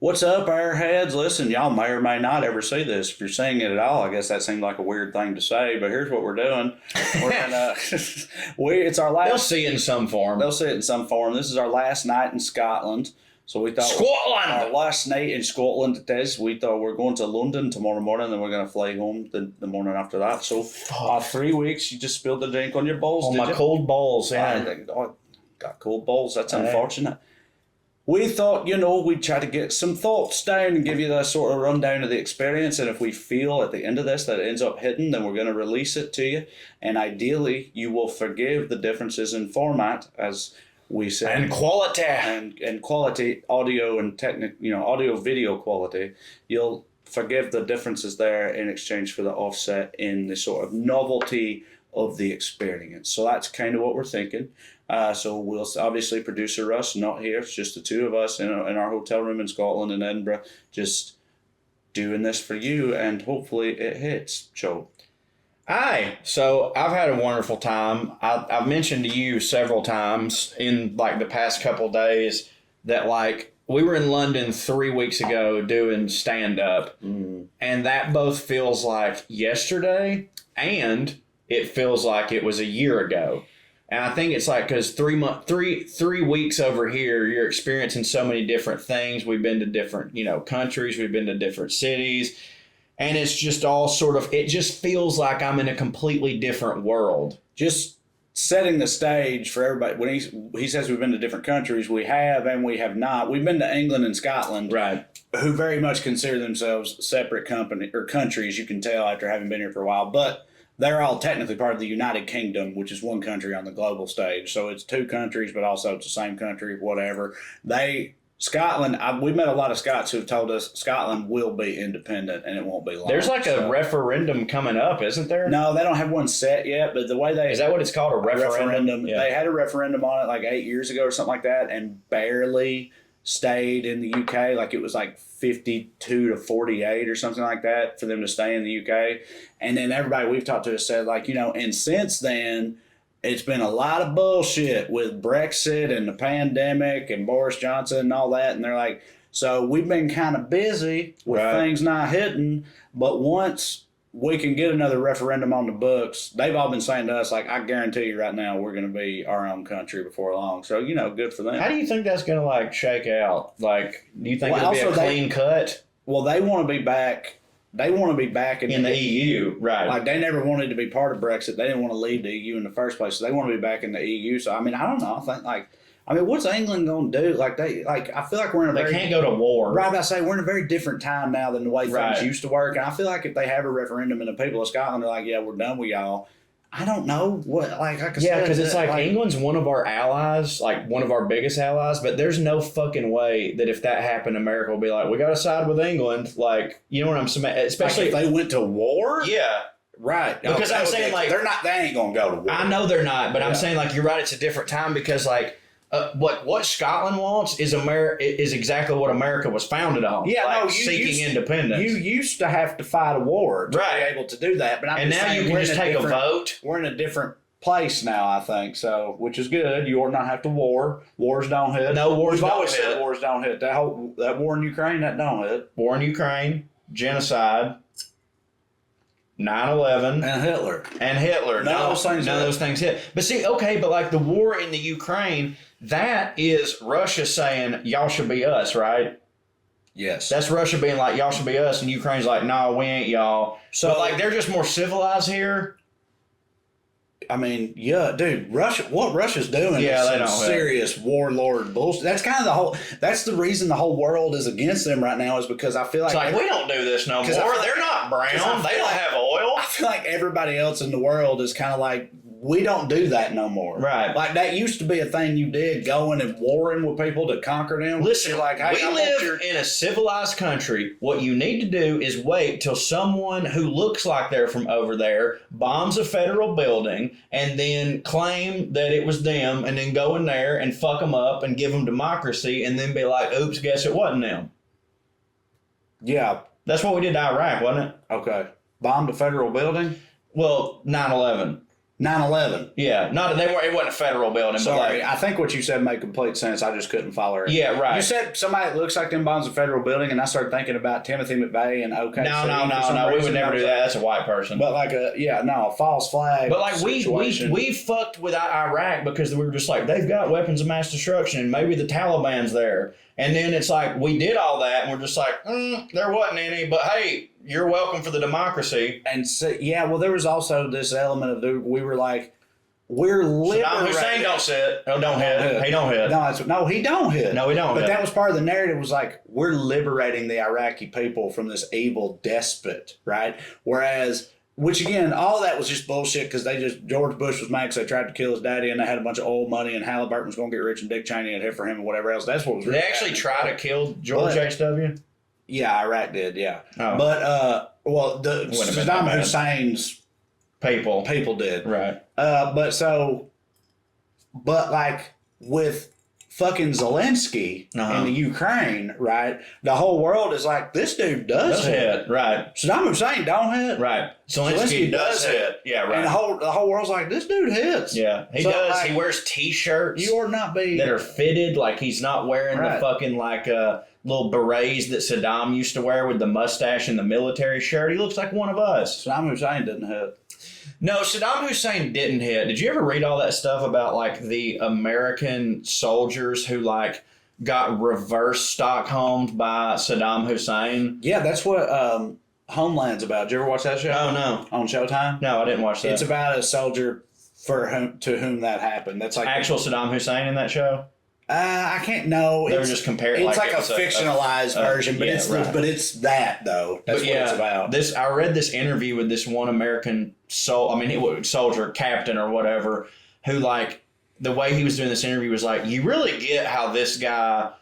What's up, Airheads? Listen, y'all may or may not ever see this. If you're seeing it at all, I guess that seemed like a weird thing to say, but here's what we're doing. We're gonna, it's our last. They'll see it in some form. They'll see it in some form. This is our last night in Scotland. So we thought Scotland! Our last night in Scotland it is. We thought we're going to London tomorrow morning, then we're going to fly home the morning after that. So 3 weeks, you just spilled the drink on your balls, On did my you? cold balls, yeah. Got cold balls. That's unfortunate. We thought, we'd try to get some thoughts down and give you the sort of rundown of the experience. And if we feel at the end of this that it ends up hitting, then we're going to release it to you. And ideally, you will forgive the differences in format, as we say. And quality. And quality, audio and audio video quality. You'll forgive the differences there in exchange for the offset in the sort of novelty of the experience. So that's kind of what we're thinking. So we'll obviously producer Russ not here. It's just the two of us in our hotel room in Scotland in Edinburgh, just doing this for you, and hopefully it hits. So, Aye. So I've had a wonderful time. I've mentioned to you several times in like the past couple days that like we were in London 3 weeks ago doing stand up, and that both feels like yesterday and it feels like it was a year ago. And I think it's like because 3 weeks over here, you're experiencing so many different things. We've been to different, countries. We've been to different cities. And it's just all sort of, it just feels like I'm in a completely different world. Just setting the stage for everybody. When he says we've been to different countries, we have and we have not. We've been to England and Scotland. Right. Who very much consider themselves separate countries, you can tell after having been here for a while. But they're all technically part of the United Kingdom, which is one country on the global stage. So it's two countries, but also it's the same country, whatever. Scotland, we met a lot of Scots who've told us Scotland will be independent and it won't be long. There's like a referendum coming up, isn't there? No, they don't have one set yet, but the way Is that what it's called, a referendum? Yeah. They had a referendum on it like 8 years ago or something like that and barely stayed in the UK. Like it was like 52 to 48 or something like that for them to stay in the UK. And then everybody we've talked to has said and since then, it's been a lot of bullshit with Brexit and the pandemic and Boris Johnson and all that. And they're like, so we've been kind of busy with things not hitting, but once we can get another referendum on the books, they've all been saying to us, like, I guarantee you right now, we're going to be our own country before long. So, good for them. How do you think that's going to shake out? Like, do you think it'll be a clean cut? Well, they want to be back. They want to be back in the EU, right? Like they never wanted to be part of Brexit. They didn't want to leave the EU in the first place. So they want to be back in the EU. So I don't know. I think what's England going to do? I feel like we're in They can't go to war. Right, I say we're in a very different time now than the way things used to work. And I feel like if they have a referendum and the people of Scotland are like, yeah, we're done with y'all. I don't know what because it's like England's one of our allies, like one of our biggest allies, but there's no fucking way that if that happened, America will be like, we got to side with England. Like, you know what I'm saying? Especially if they went to war? Yeah. Right. Because I'm saying they ain't going to go to war. I know they're not, but I'm saying you're right, it's a different time because what Scotland wants is exactly what America was founded on. Yeah, seeking independence. You used to have to fight a war to be able to do that, but now you can just take a vote. We're in a different place now, I think, so which is good. You ought not have to war. Wars don't hit. No, wars We've don't always hit. said wars don't hit. That war in Ukraine, that don't hit. War in Ukraine, genocide, 9/11 and Hitler. None of those things hit. But see, but the war in the Ukraine, that is Russia saying y'all should be us, right? Yes. That's Russia being like y'all should be us, and Ukraine's like, no, we ain't y'all. So they're just more civilized here. I mean, yeah, dude, what Russia's doing is some serious warlord bullshit. That's kind of that's the reason the whole world is against them right now is because I feel like... we don't do this no more. They're not brown. They don't have oil. I feel like everybody else in the world is kind of like, we don't do that no more. Right. Like that used to be a thing you did, going and warring with people to conquer them. Listen, we live in a civilized country. What you need to do is wait till someone who looks like they're from over there bombs a federal building and then claim that it was them and then go in there and fuck them up and give them democracy and then be like, oops, guess it wasn't them. Yeah. That's what we did to Iraq, wasn't it? Okay. Bombed a federal building? Well, 9/11. 9/11. Yeah, not they weren't. It wasn't a federal building. Sorry, but I think what you said made complete sense. I just couldn't follow it. Yeah, right. You said somebody that looks like them bombs a federal building, and I started thinking about Timothy McVeigh and OK. No. We would never do that. That's a white person. But like a false flag. But like we fucked with Iraq because we were just like, they've got weapons of mass destruction, and maybe the Taliban's there. And then it's like we did all that, and we're just like, there wasn't any. But hey, you're welcome for the democracy. And so, well, there was also this element of we were like, we're liberating. Saddam Hussein don't sit. No, don't hit. He don't hit. No, he don't hit. No, he don't. But that was part of the narrative. Was like, we're liberating the Iraqi people from this evil despot, right? Whereas, which again, all that was just bullshit because George Bush was mad because they tried to kill his daddy and they had a bunch of oil money and Halliburton was going to get rich and Dick Cheney had hit for him and whatever else. That's what was. Did they actually try to kill George H.W.? Yeah, Iraq did. Yeah, oh. But Saddam Hussein's people did, right? But like with fucking Zelensky in the Ukraine, right? The whole world is like, this dude does hit, right? Saddam Hussein don't hit, right? Zelensky does hit, yeah, right. And the whole world's like, this dude hits, yeah, he does. Like, he wears T-shirts. You ought not be that are fitted, like he's not wearing the fucking like little berets that Saddam used to wear with the mustache and the military shirt. He looks like one of us. Saddam Hussein didn't hit. No, Saddam Hussein didn't hit. Did you ever read all that stuff about like the American soldiers who like got reverse Stockholmed by Saddam Hussein? Yeah, that's what Homeland's about. Did you ever watch that show? Oh, no. On Showtime? No, I didn't watch that. It's about a soldier to whom that happened. That's like actual Saddam Hussein in that show? I can't know. They were just comparing. It's like a fictionalized version, but it's that though. That's what it's about. I read this interview with this one American soldier, captain or whatever, who like the way he was doing this interview was like, you really get how this guy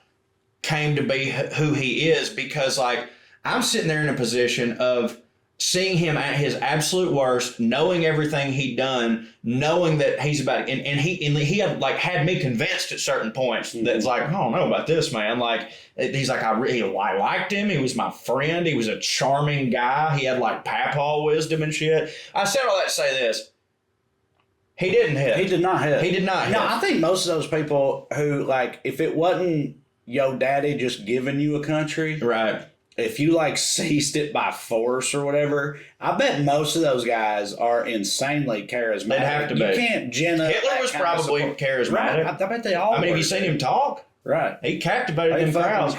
came to be who he is because like I'm sitting there in a position of seeing him at his absolute worst, knowing everything he'd done, knowing that he's about, and he had like had me convinced at certain points that it's like, I don't know about this man. Like he's like, I liked him. He was my friend. He was a charming guy. He had like papaw wisdom and shit. I said all that to say this. He didn't hit. He did not hit. He did not hit. No, I think most of those people who like, if it wasn't your daddy just giving you a country, right? If you like seized it by force or whatever, I bet most of those guys are insanely charismatic. They'd have to be. You can't gin up. Hitler was probably charismatic. Right. I bet they all. I mean, have you seen him talk? Right. He captivated them crowds.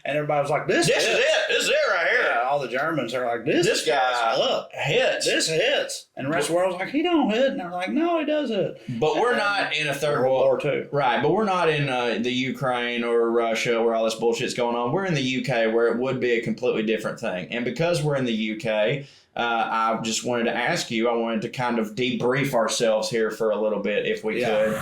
And everybody was like, this is it. This is it right here. Yeah, all the Germans are like, this guy hits. This hits. And the rest of the world's like, he don't hit. And they're like, no, he does hit. But we're not in a third World War II. Right, but we're not in the Ukraine or Russia where all this bullshit's going on. We're in the UK where it would be a completely different thing. And because we're in the UK, I just wanted to ask you, I wanted to kind of debrief ourselves here for a little bit if we could.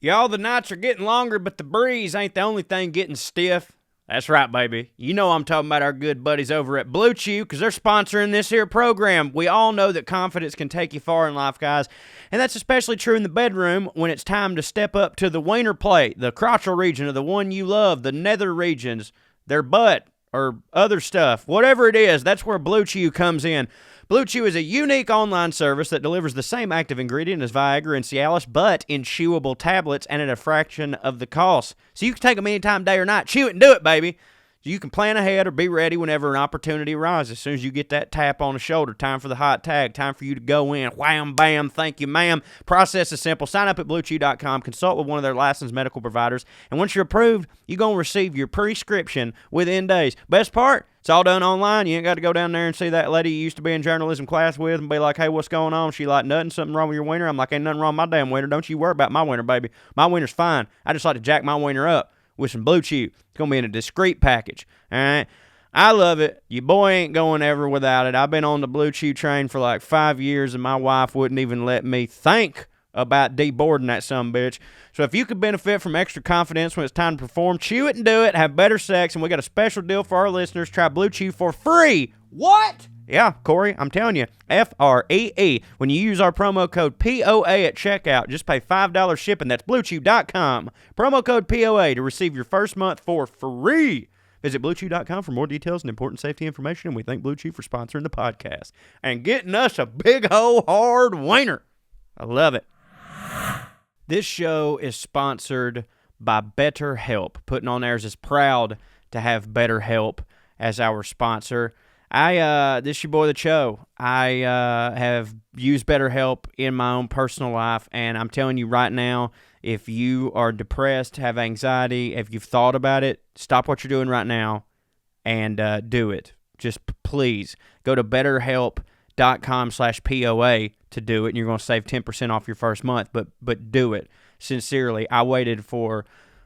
Y'all, the nights are getting longer, but the breeze ain't the only thing getting stiff. That's right, baby. You know I'm talking about our good buddies over at Blue Chew because they're sponsoring this here program. We all know that confidence can take you far in life, guys, and that's especially true in the bedroom when it's time to step up to the wiener plate, the crotchal region of the one you love, the nether regions, their butt, or other stuff. Whatever it is, that's where Blue Chew comes in. Blue Chew is a unique online service that delivers the same active ingredient as Viagra and Cialis, but in chewable tablets and at a fraction of the cost. So you can take them anytime, day or night. Chew it and do it, baby. You can plan ahead or be ready whenever an opportunity arises. As soon as you get that tap on the shoulder, time for the hot tag, time for you to go in. Wham, bam, thank you, ma'am. Process is simple. Sign up at BlueChew.com, consult with one of their licensed medical providers, and once you're approved, you're going to receive your prescription within days. Best part, it's all done online. You ain't got to go down there and see that lady you used to be in journalism class with and be like, hey, what's going on? She like, nothing, something wrong with your wiener? I'm like, ain't nothing wrong with my damn wiener. Don't you worry about my wiener, baby. My wiener's fine. I just like to jack my wiener up with some Blue Chew. It's going to be in a discreet package. All right? I love it. Your boy ain't going ever without it. I've been on the Blue Chew train for like 5 years, and my wife wouldn't even let me think about deboarding that sumbitch. So if you could benefit from extra confidence when it's time to perform, chew it and do it. Have better sex, and we got a special deal for our listeners. Try Blue Chew for free. What? Yeah, Corey, I'm telling you, F-R-E-E. When you use our promo code POA at checkout, just pay $5 shipping. That's BlueChew.com. Promo code POA to receive your first month for free. Visit BlueChew.com for more details and important safety information, and we thank Blue Chew for sponsoring the podcast and getting us a big ho hard wiener. I love it. This show is sponsored by BetterHelp. Puttin On Airs is proud to have BetterHelp as our sponsor. This is your boy, The Cho. I have used BetterHelp in my own personal life, and I'm telling you right now, if you are depressed, have anxiety, if you've thought about it, stop what you're doing right now and do it. Just please go to betterhelp.com/POA to do it, and you're going to save 10% off your first month, but do it. Sincerely, I waited for,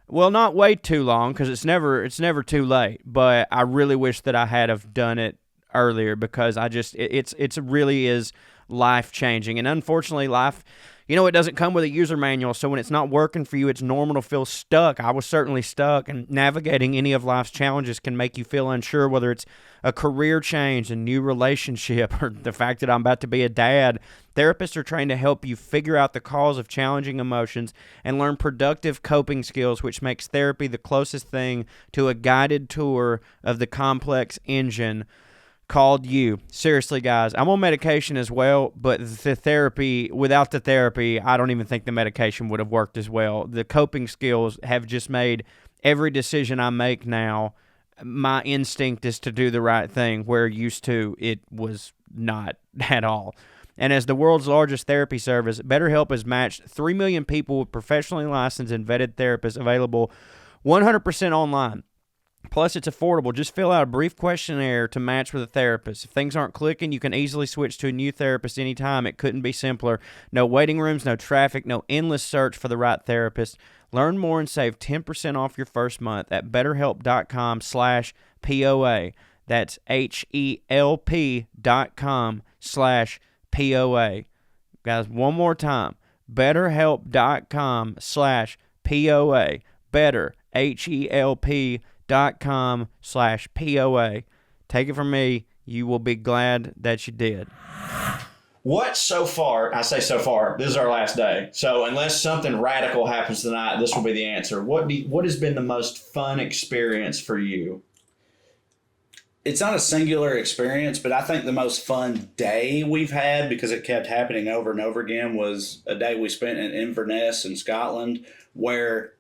well, not wait too long, because it's never too late, but I really wish that I had have done it earlier, because it really is life-changing. And unfortunately, life, it doesn't come with a user manual, so when it's not working for you, it's normal to feel stuck. I was certainly stuck, and navigating any of life's challenges can make you feel unsure, whether it's a career change, a new relationship, or the fact that I'm about to be a dad. Therapists are trained to help you figure out the cause of challenging emotions and learn productive coping skills, which makes therapy the closest thing to a guided tour of the complex engine called you. Seriously, guys, I'm on medication as well, but without the therapy, I don't even think the medication would have worked as well. The coping skills have just made every decision I make now, my instinct is to do the right thing, where used to it was not at all. And as the world's largest therapy service, BetterHelp has matched 3 million people with professionally licensed and vetted therapists, available 100% online. Plus, it's affordable. Just fill out a brief questionnaire to match with a therapist. If things aren't clicking, you can easily switch to a new therapist anytime. It couldn't be simpler. No waiting rooms, no traffic, no endless search for the right therapist. Learn more and save 10% off your first month at betterhelp.com/POA. That's HELP.com/POA. Guys, one more time. betterhelp.com/POA. Better, HELP.com/POA. Take it from me, you will be glad that you did. What so far, I say so far, this is our last day. So unless something radical happens tonight, this will be the answer. What has been the most fun experience for you? It's not a singular experience, but I think the most fun day we've had, because it kept happening over and over again, was a day we spent in Inverness in Scotland, where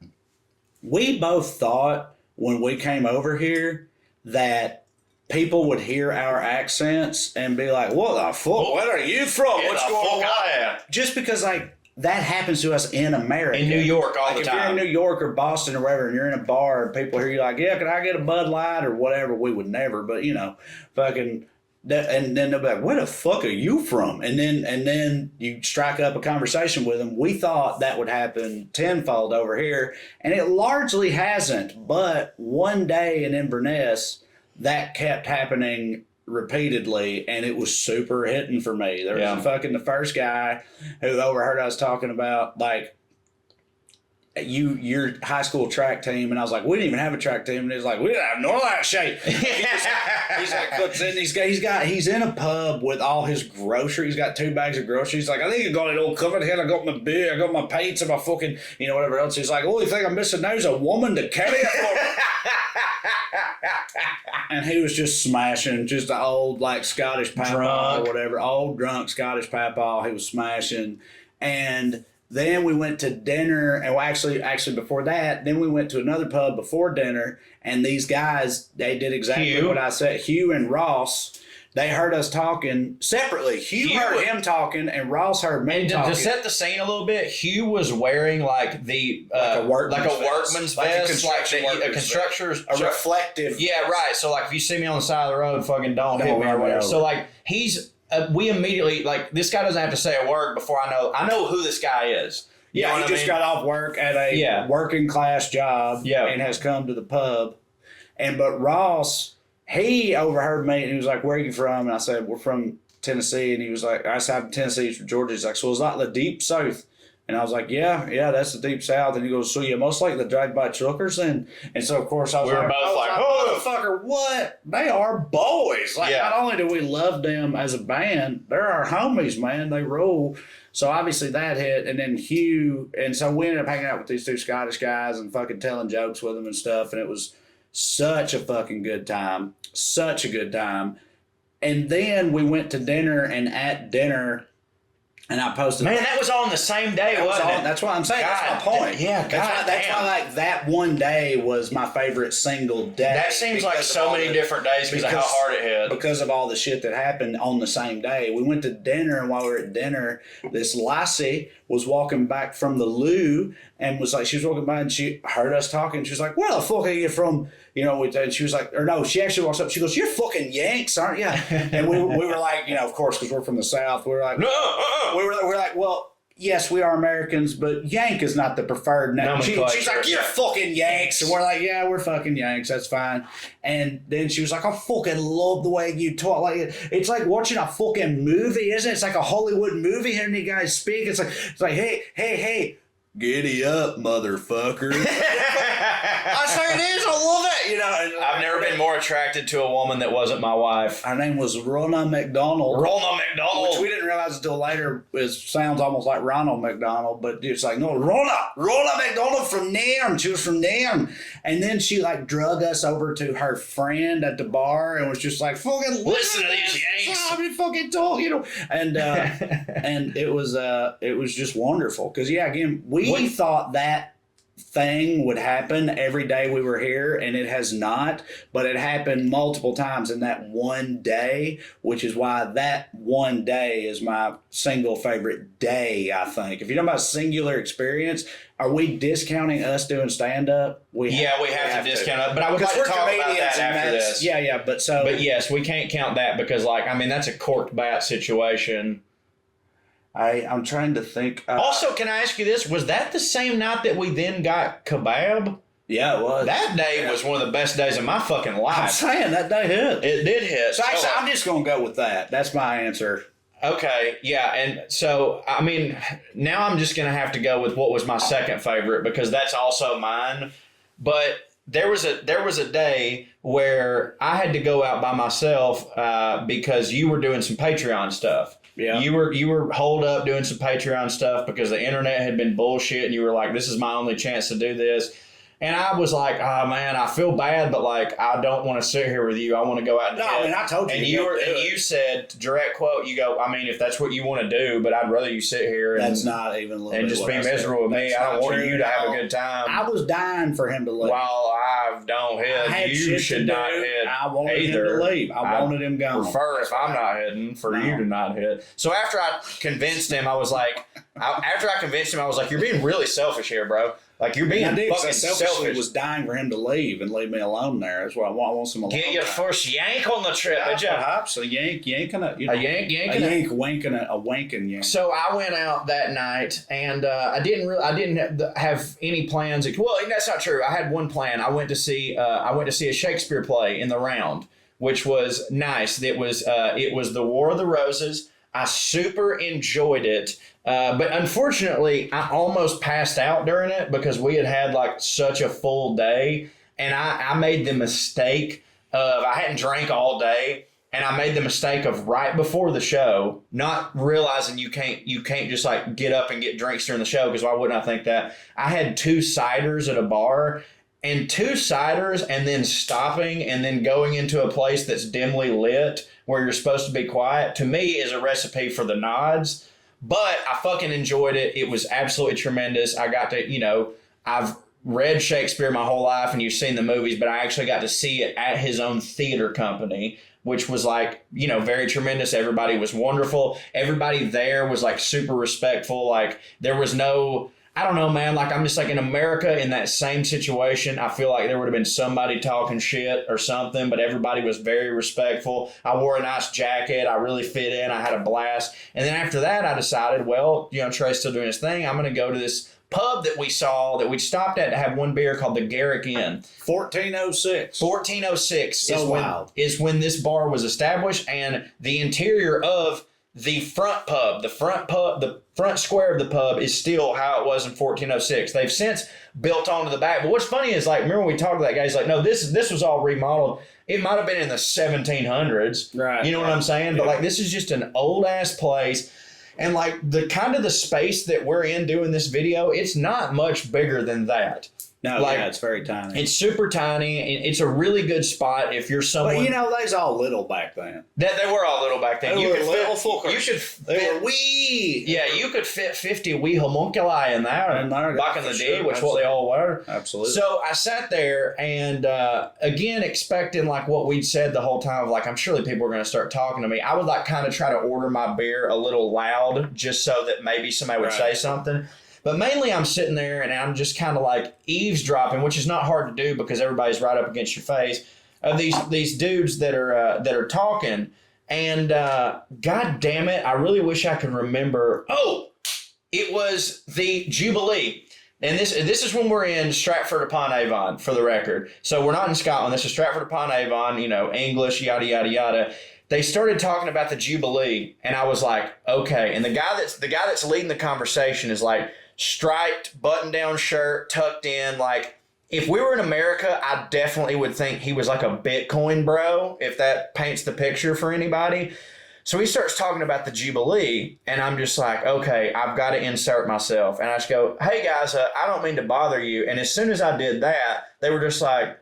we both thought when we came over here that people would hear our accents and be like, what the fuck? Where are you from? What's going on? Just because, that happens to us in America. In New York all the time. If you're in New York or Boston or wherever, and you're in a bar and people hear you like, yeah, can I get a Bud Light or whatever? We would never, but, fucking... And then they'll be like, where the fuck are you from? And then you strike up a conversation with them. We thought that would happen tenfold over here, and it largely hasn't. But one day in Inverness, that kept happening repeatedly, and it was super hitting for me. There was the first guy who overheard us talking about, your high school track team, and I was like, we didn't even have a track team, and he's like, we didn't have none of that shape. He's like, he's in a pub with all his groceries. He's got 2 bags of groceries. He's like, I think I got it all covered here. I got my beer, I got my pizza, my fucking, whatever else. He's like, oh, you think I'm missing now? There's a woman to carry it for me. And he was just smashing, just an old Scottish papa or whatever, old drunk Scottish papa. He was smashing, and then we went to dinner, and actually before that, then we went to another pub before dinner, and these guys, they did exactly what I said. Hugh and Ross, they heard us talking separately. Hugh heard him talking, and Ross heard me talking. To set the scene a little bit, Hugh was wearing a workman's vest, a constructor's reflective. Yeah, right. So if you see me on the side of the road, fucking don't hit me or whatever. So he's. We immediately, this guy doesn't have to say a word before I know who this guy is. Yeah, he just got off work at a working class job and has come to the pub. But Ross, he overheard me, and he was like, where are you from? And I said, we're from Tennessee. And he was like, I said, Tennessee, he's from Georgia. He's like, so it's like the deep south. And I was like, yeah, that's the deep south. And he goes, so you most like the drive by truckers? And so, of course, I was both motherfucker, what? They are boys. Not only do we love them as a band, they're our homies, man. They rule. So, obviously, that hit. And then Hugh. And so, we ended up hanging out with these 2 Scottish guys and fucking telling jokes with them and stuff. And it was Such a fucking good time. Such a good time. And then we went to dinner, and at dinner, and I posted. Man, that was on the same day, wasn't it? That's what I'm saying. God, that's my point. Yeah, that's why like that one day was my favorite single day. That seems like so many different days because of how hard it hit. Because of all the shit that happened on the same day. We went to dinner, and while we were at dinner, this lassie was walking back from the loo and was like, she was walking by and she heard us talking. She was like, "Where the fuck are you from?" You know, and she was like, or no, she actually walks up. She goes, "You're fucking Yanks, aren't you?" And we were like, you know, of course, because we're from the South. We were like, we were like, well, yes, we are Americans, but Yank is not the preferred name. She's like, "You're fucking Yanks," and we're like, "Yeah, we're fucking Yanks. That's fine." And then she was like, "I fucking love the way you talk. Like it's like watching a fucking movie, isn't it? It's like a Hollywood movie hearing you guys speak. It's like, hey. Giddy up, motherfucker. I say it is. I love it. You know, I've never been more attracted to a woman that wasn't my wife. Her name was Rona McDonald. Rona McDonald. Which we didn't realize until later. It sounds almost like Ronald McDonald, but it's like, no, Rona McDonald from Nairn. She was from Nairn. And then she like drug us over to her friend at the bar and was just like, fucking listen to these Yanks. I mean, fucking talk, you know. And and it was just wonderful. Because yeah, again, we thought that thing would happen every day we were here, and it has not, but it happened multiple times in that one day, which is why that one day is my single favorite day, I think. If you're talking about singular experience, are we discounting us doing stand-up? We have to discount it, but I would like to talk about that after this. Yeah, but yes, we can't count that because, like, I mean, that's a corked bat situation. I'm trying to think. Also, can I ask you this? Was that the same night that we then got kebab? Yeah, it was. That day was one of the best days of my fucking life. I'm saying that day hit. It did hit. So actually, I'm just going to go with that. That's my answer. Okay, yeah, and so, I mean, now I'm just going to have to go with what was my second favorite because that's also mine. But there was a day where I had to go out by myself because you were doing some Patreon stuff. Yeah. You were holed up doing some Patreon stuff because the internet had been bullshit and you were like, this is my only chance to do this. And I was like, oh man, I feel bad, but like I don't want to sit here with you. I want to go out and I mean, I told you. And you said, direct quote, you go, I mean, if that's what you want to do, but I'd rather you sit here and that's not even a little and just be miserable with me. I don't want you to have a good time. I was dying for him to leave. While I don't hit, you should not hit. I wanted him to leave. I wanted him gone. Prefer if I'm not hitting for you to not hit. So after I convinced him, I was like, you're being really selfish here, bro. Like you're being fucking selfish. Was dying for him to leave and leave me alone there. That's what I want some alone. Get your first yank on the trip, did you? Perhaps a yanking a wanking yank. So I went out that night and I didn't have any plans. Well, that's not true. I had one plan. I went to see a Shakespeare play in the Round, which was nice. It was The War of the Roses. I super enjoyed it. But unfortunately, I almost passed out during it because we had like such a full day. And I made the mistake of, I hadn't drank all day. And I made the mistake of right before the show, not realizing you can't just like get up and get drinks during the show, because why wouldn't I think that? I had 2 ciders at a bar, and 2 ciders and then stopping and then going into a place that's dimly lit where you're supposed to be quiet, to me is a recipe for the nods. But I fucking enjoyed it. It was absolutely tremendous. I got to, I've read Shakespeare my whole life and you've seen the movies, but I actually got to see it at his own theater company, which was like, very tremendous. Everybody was wonderful. Everybody there was like super respectful. Like there was no, I don't know, man. Like I'm just like in America in that same situation, I feel like there would have been somebody talking shit or something, but everybody was very respectful. I wore a nice jacket. I really fit in. I had a blast. And then after that, I decided, well, Trae's still doing his thing. I'm going to go to this pub that we stopped at to have one beer called the Garrick Inn. 1406. 1406 is when this bar was established, and the interior of the front square of the pub is still how it was in 1406. They've since built onto the back. But what's funny is, like, remember we talked to that guy, he's like, no, this was all remodeled. It might have been in the 1700s. Right. You know what I'm saying? Yeah. But like, this is just an old ass place. And like the kind of the space that we're in doing this video, it's not much bigger than that. No, Like, yeah, it's very tiny. It's super tiny. And it's a really good spot if you're someone. But you know, they was all little back then. That they were all little back then. They You were could little fit. fuckers. You could They fit. were wee. Yeah, you could fit 50 wee homunculi in there In there, back in the for day, sure. which what they all were. Absolutely. So I sat there and again expecting like what we'd said the whole time of like I'm surely people are going to start talking to me. I would like kind of try to order my beer a little loud just so that maybe somebody would say something. But mainly I'm sitting there and I'm just kind of like eavesdropping, which is not hard to do because everybody's right up against your face, of these dudes that are talking. And God damn it, I really wish I could remember. Oh, it was the Jubilee. And this is when we're in Stratford-upon-Avon, for the record. So we're not in Scotland. This is Stratford-upon-Avon, you know, English, yada, yada, yada. They started talking about the Jubilee, and I was like, okay. And the guy that's leading the conversation is like striped, button-down shirt, tucked in. Like, if we were in America, I definitely would think he was like a Bitcoin bro, if that paints the picture for anybody. So he starts talking about the Jubilee, and I'm just like, okay, I've got to insert myself. And I just go, hey, guys, I don't mean to bother you. And as soon as I did that, they were just like,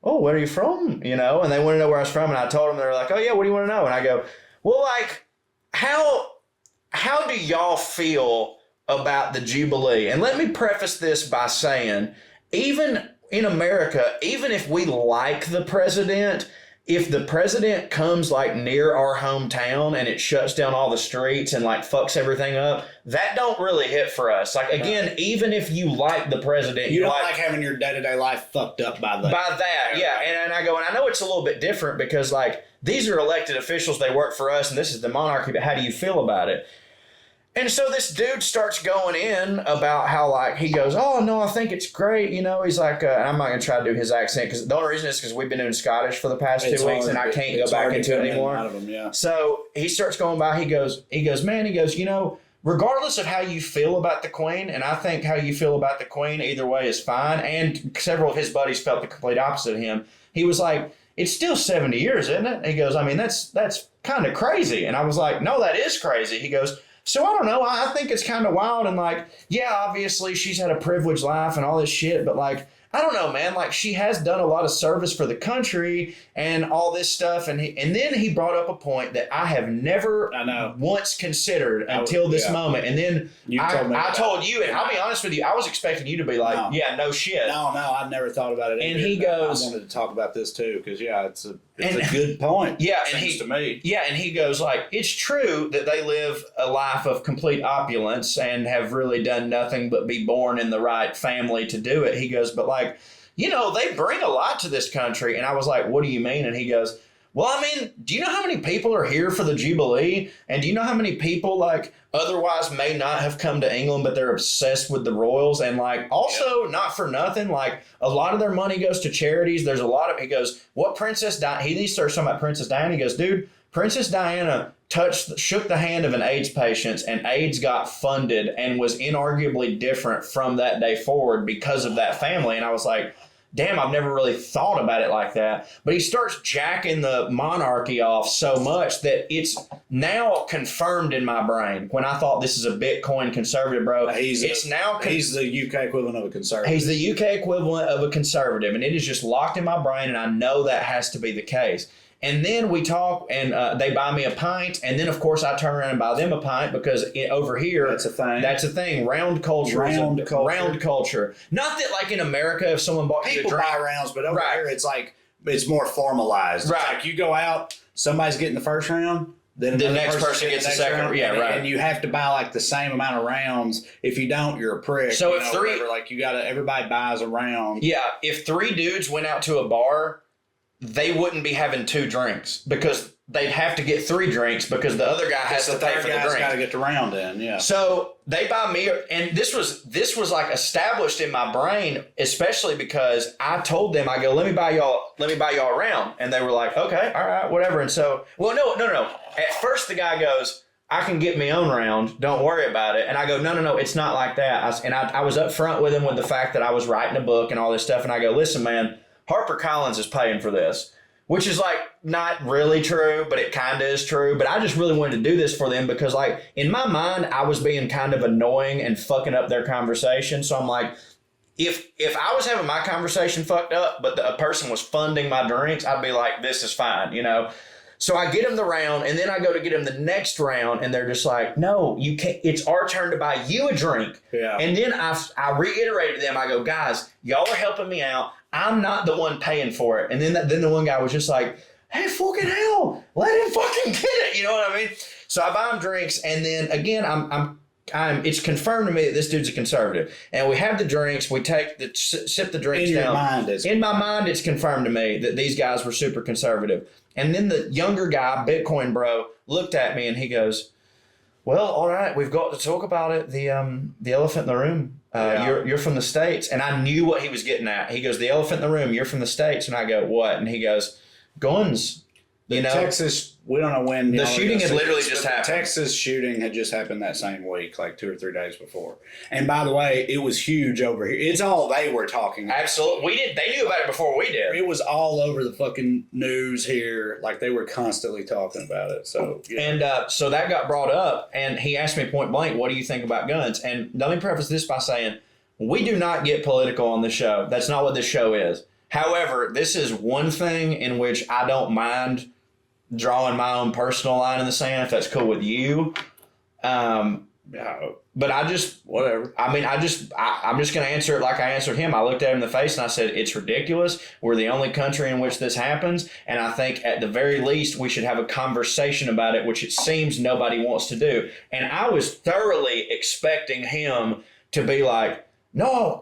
oh, where are you from? You know, and they wanted to know where I was from. And I told them, they were like, oh, yeah, what do you want to know? And I go, well, like, how do y'all feel about the Jubilee? And let me preface this by saying, even in America, even if we like the president, if the president comes like near our hometown and it shuts down all the streets and like fucks everything up, that don't really hit for us. Like, again, even if you like the president, you don't like having your day-to-day life fucked up by that. By that, yeah. And I go, and I know it's a little bit different because like these are elected officials, they work for us, and this is the monarchy, but how do you feel about it? And so this dude starts going in about how, like, he goes, oh, no, I think it's great. You know, he's like, and I'm not going to try to do his accent because the only reason is because we've been doing Scottish for the past 2 weeks and I can't go back into it anymore. Out of him, yeah. So he starts going by. He goes, you know, regardless of how you feel about the Queen, and I think how you feel about the Queen either way is fine. And several of his buddies felt the complete opposite of him. He was like, it's still 70 years, isn't it? He goes, I mean, that's kind of crazy. And I was like, no, that is crazy. He goes, so I don't know. I think it's kind of wild. And like, yeah, obviously she's had a privileged life and all this shit. But like, I don't know, man. Like, she has done a lot of service for the country and all this stuff. And then he brought up a point that I have never once considered until this moment. And then I told you, and I'll be honest with you, I was expecting you to be like, yeah, no shit. No, I never thought about it. And he goes, I wanted to talk about this too because it's a good point. Yeah, seems to me. Yeah, and he goes like, it's true that they live a life of complete opulence and have really done nothing but be born in the right family to do it. He goes, but like, you know, they bring a lot to this country. And I was like, what do you mean? And he goes, well, I mean, do you know how many people are here for the Jubilee? And do you know how many people like otherwise may not have come to England, but they're obsessed with the royals? And like, also not for nothing, like a lot of their money goes to charities. There's a lot of, he goes, what Princess Diana, he starts talking about Princess Diana. He goes, dude, Princess Diana shook the hand of an AIDS patient and AIDS got funded and was inarguably different from that day forward because of that family. And I was like, damn, I've never really thought about it like that. But he starts jacking the monarchy off so much that it's now confirmed in my brain when I thought this is a Bitcoin conservative, bro. He's the UK equivalent of a conservative. He's the UK equivalent of a conservative. And it is just locked in my brain, and I know that has to be the case. And then we talk, and they buy me a pint, and then, of course, I turn around and buy them a pint because over here... That's a thing. That's a thing. Round culture. Round culture. Not that, like, in America, if someone bought you a drink... People buy rounds, but over here, it's like, it's more formalized. Right. It's like you go out, somebody's getting the first round, then the next person gets the second round. Yeah, right. And you have to buy, like, the same amount of rounds. If you don't, you're a prick. So if everybody buys a round. Yeah, if 3 dudes went out to a bar... they wouldn't be having 2 drinks because they'd have to get 3 drinks because the other guy has to pay for the drink. Got to get the round in, yeah. So they buy me, and this was like established in my brain, especially because I told them, I go, let me buy y'all a round, and they were like, okay, all right, whatever. And so, well, no. At first, the guy goes, I can get my own round. Don't worry about it. And I go, no, it's not like that. I was up front with him with the fact that I was writing a book and all this stuff, and I go, listen, man. HarperCollins is paying for this, which is like not really true, but it kind of is true. But I just really wanted to do this for them because like in my mind, I was being kind of annoying and fucking up their conversation. So I'm like, if I was having my conversation fucked up, but a person was funding my drinks, I'd be like, this is fine, you know? So I get them the round, and then I go to get them the next round, and they're just like, no, you can't. It's our turn to buy you a drink. Yeah. And then I reiterated to them, I go, guys, y'all are helping me out. I'm not the one paying for it. And then the one guy was just like, hey, fucking hell, let him fucking get it. You know what I mean? So I buy him drinks, and then again, it's confirmed to me that this dude's a conservative. And we have the drinks, we sip the drinks down. In my mind, it's confirmed to me that these guys were super conservative. And then the younger guy, Bitcoin bro, looked at me and he goes, well, all right, we've got to talk about it. The elephant in the room. You're from the States. And I knew what he was getting at. He goes, the elephant in the room, you're from the States. And I go, what? And he goes, guns. You know, Texas, we don't know when. The shooting had literally just happened. The Texas shooting had just happened that same week, like 2 or 3 days before. And by the way, it was huge over here. It's all they were talking about. Absolutely. They knew about it before we did. It was all over the fucking news here. Like, they were constantly talking about it. So, yeah. And so that got brought up, and he asked me point blank, what do you think about guns? And let me preface this by saying, we do not get political on this show. That's not what this show is. However, this is one thing in which I don't mind drawing my own personal line in the sand, if that's cool with you. But I just, whatever. I mean, I'm just going to answer it like I answered him. I looked at him in the face and I said, it's ridiculous. We're the only country in which this happens. And I think at the very least, we should have a conversation about it, which it seems nobody wants to do. And I was thoroughly expecting him to be like, no,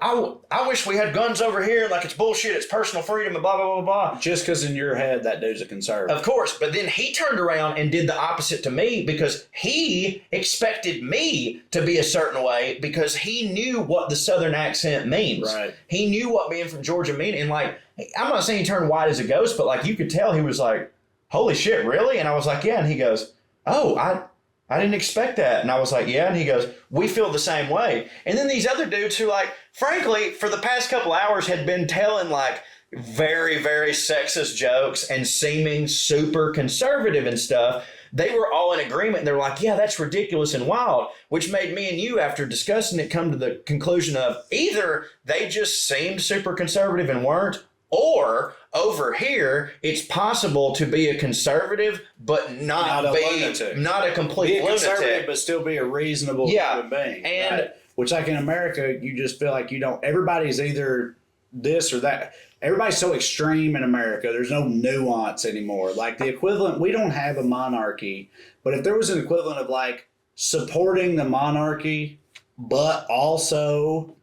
I wish we had guns over here. Like, it's bullshit. It's personal freedom and blah, blah, blah, blah. Just because in your head that dude's a conservative. Of course. But then he turned around and did the opposite to me because he expected me to be a certain way because he knew what the Southern accent means. Right. He knew what being from Georgia meant. And, like, I'm not saying he turned white as a ghost, but, like, you could tell he was like, holy shit, really? And I was like, yeah. And he goes, oh, I didn't expect that. And I was like, yeah. And he goes, we feel the same way. And then these other dudes who, like, frankly, for the past couple hours had been telling, like, very, very sexist jokes and seeming super conservative and stuff, they were all in agreement. And they're like, yeah, that's ridiculous and wild, which made me and you, after discussing it, come to the conclusion of either they just seemed super conservative and weren't, or over here, it's possible to be a conservative, but not a complete be a lunatic. Conservative, but still be a reasonable human being. And right? Which, like in America, you just feel like you don't. Everybody's either this or that. Everybody's so extreme in America. There's no nuance anymore. Like the equivalent, we don't have a monarchy, but if there was an equivalent of like supporting the monarchy, but also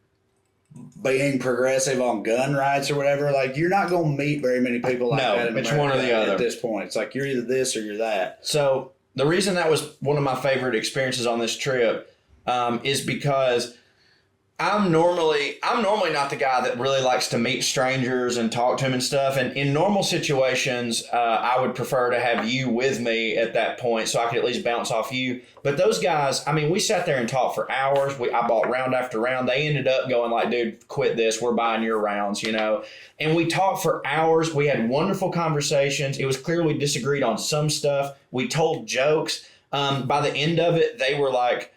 being progressive on gun rights or whatever, like you're not going to meet very many people like that in it's America one or the other at this point. It's like you're either this or you're that. So the reason that was one of my favorite experiences on this trip is because I'm normally not the guy that really likes to meet strangers and talk to them and stuff. And in normal situations, I would prefer to have you with me at that point so I could at least bounce off you. But those guys, I mean, we sat there and talked for hours. I bought round after round. They ended up going like, dude, quit this. We're buying your rounds, you know. And we talked for hours. We had wonderful conversations. It was clear we disagreed on some stuff. We told jokes. By the end of it, they were like,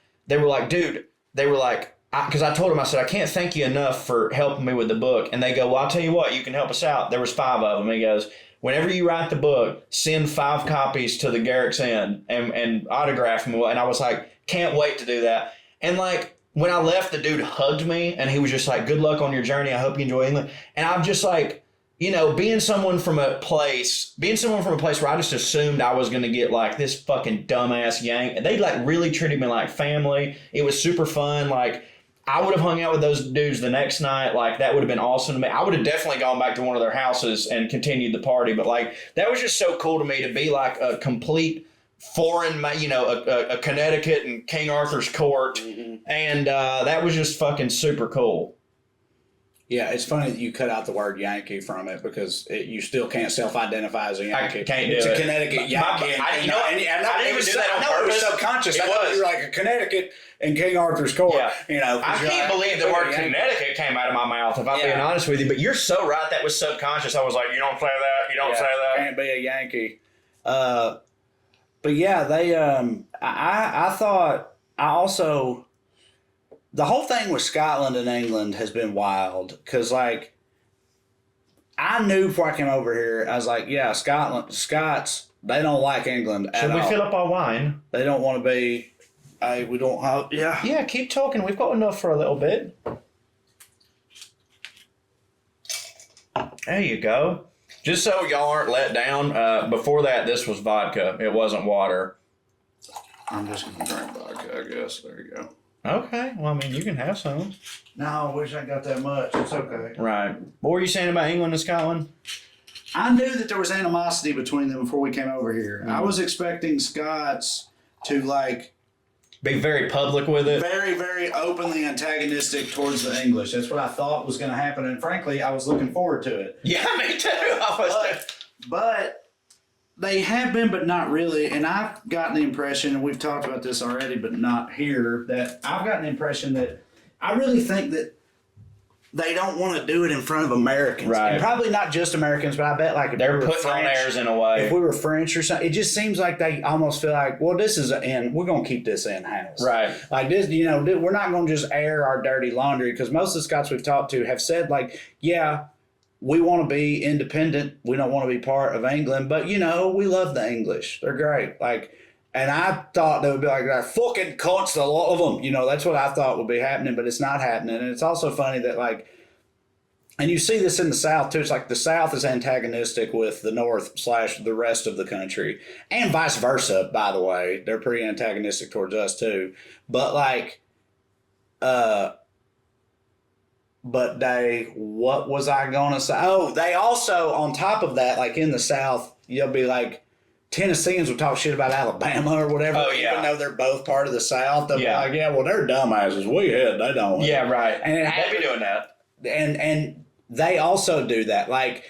dude, because I told them, I said, I can't thank you enough for helping me with the book. And they go, well, I'll tell you what, you can help us out. There was 5 of them. He goes, whenever you write the book, send 5 copies to the Garrick's Inn and autograph them. And I was like, can't wait to do that. And like, when I left, the dude hugged me and he was just like, good luck on your journey. I hope you enjoy England. And I'm just like, you know, being someone from a place where I just assumed I was going to get like this fucking dumbass yank. And they like really treated me like family. It was super fun. Like, I would have hung out with those dudes the next night. Like, that would have been awesome to me. I would have definitely gone back to one of their houses and continued the party. But, like, that was just so cool to me to be, like, a complete foreign, you know, a Connecticut and King Arthur's court. Mm-hmm. And that was just fucking super cool. Yeah, it's funny that you cut out the word Yankee from it because you still can't self-identify as a Yankee. I can't do it's it. It's a Connecticut Yankee. I didn't even do that on purpose. It was subconscious. It I thought was. you were like a Connecticut and King Arthur's court. Yeah. You know, I can't believe the word Connecticut came out of my mouth, if I'm being honest with you. But you're so right. That was subconscious. I was like, you don't say that. You don't say that. Can't be a Yankee. But yeah, they. I thought. I also. the whole thing with Scotland and England has been wild because, like, I knew before I came over here, I was like, yeah, Scots, they don't like England at all. Should we fill up our wine? They don't want to be, we don't have, yeah. Yeah, keep talking. We've got enough for a little bit. There you go. Just so y'all aren't let down, before that, this was vodka. It wasn't water. I'm just going to drink vodka, I guess. There you go. Okay. Well, I mean, you can have some. No, I wish I got that much. It's okay. Right. What were you saying about England and Scotland? I knew that there was animosity between them before we came over here. I was expecting Scots to, like, be very public with it. very, very openly antagonistic towards the English. That's what I thought was going to happen. And frankly, I was looking forward to it. Yeah, me too. But they have been, but not really. And I've gotten the impression, and we've talked about this already, but not here, that I've gotten the impression that I really think that they don't want to do it in front of Americans. Right. And probably not just Americans, but I bet like if they're we were putting on French, airs in a way. if we were French or something, it just seems like they almost feel like, well, this is we're going to keep this in-house. Right. Like this, we're not going to just air our dirty laundry, because most of the Scots we've talked to have said, like, yeah, we want to be independent. We don't want to be part of England, but, we love the English. They're great. Like, and I thought they would be like, they're fucking cunts, a lot of them. That's what I thought would be happening, but it's not happening. And it's also funny that, like, and you see this in the South, too. It's like the South is antagonistic with the North / the rest of the country. And vice versa, by the way. They're pretty antagonistic towards us, too. But, like, what was I going to say? Oh, they also, on top of that, like in the South, you'll be like, Tennesseans will talk shit about Alabama or whatever. Oh, yeah. Even though they're both part of the South. They'll be like, yeah, well, they're dumbasses. They don't. Yeah, right. And they'd be doing that. And they also do that. Like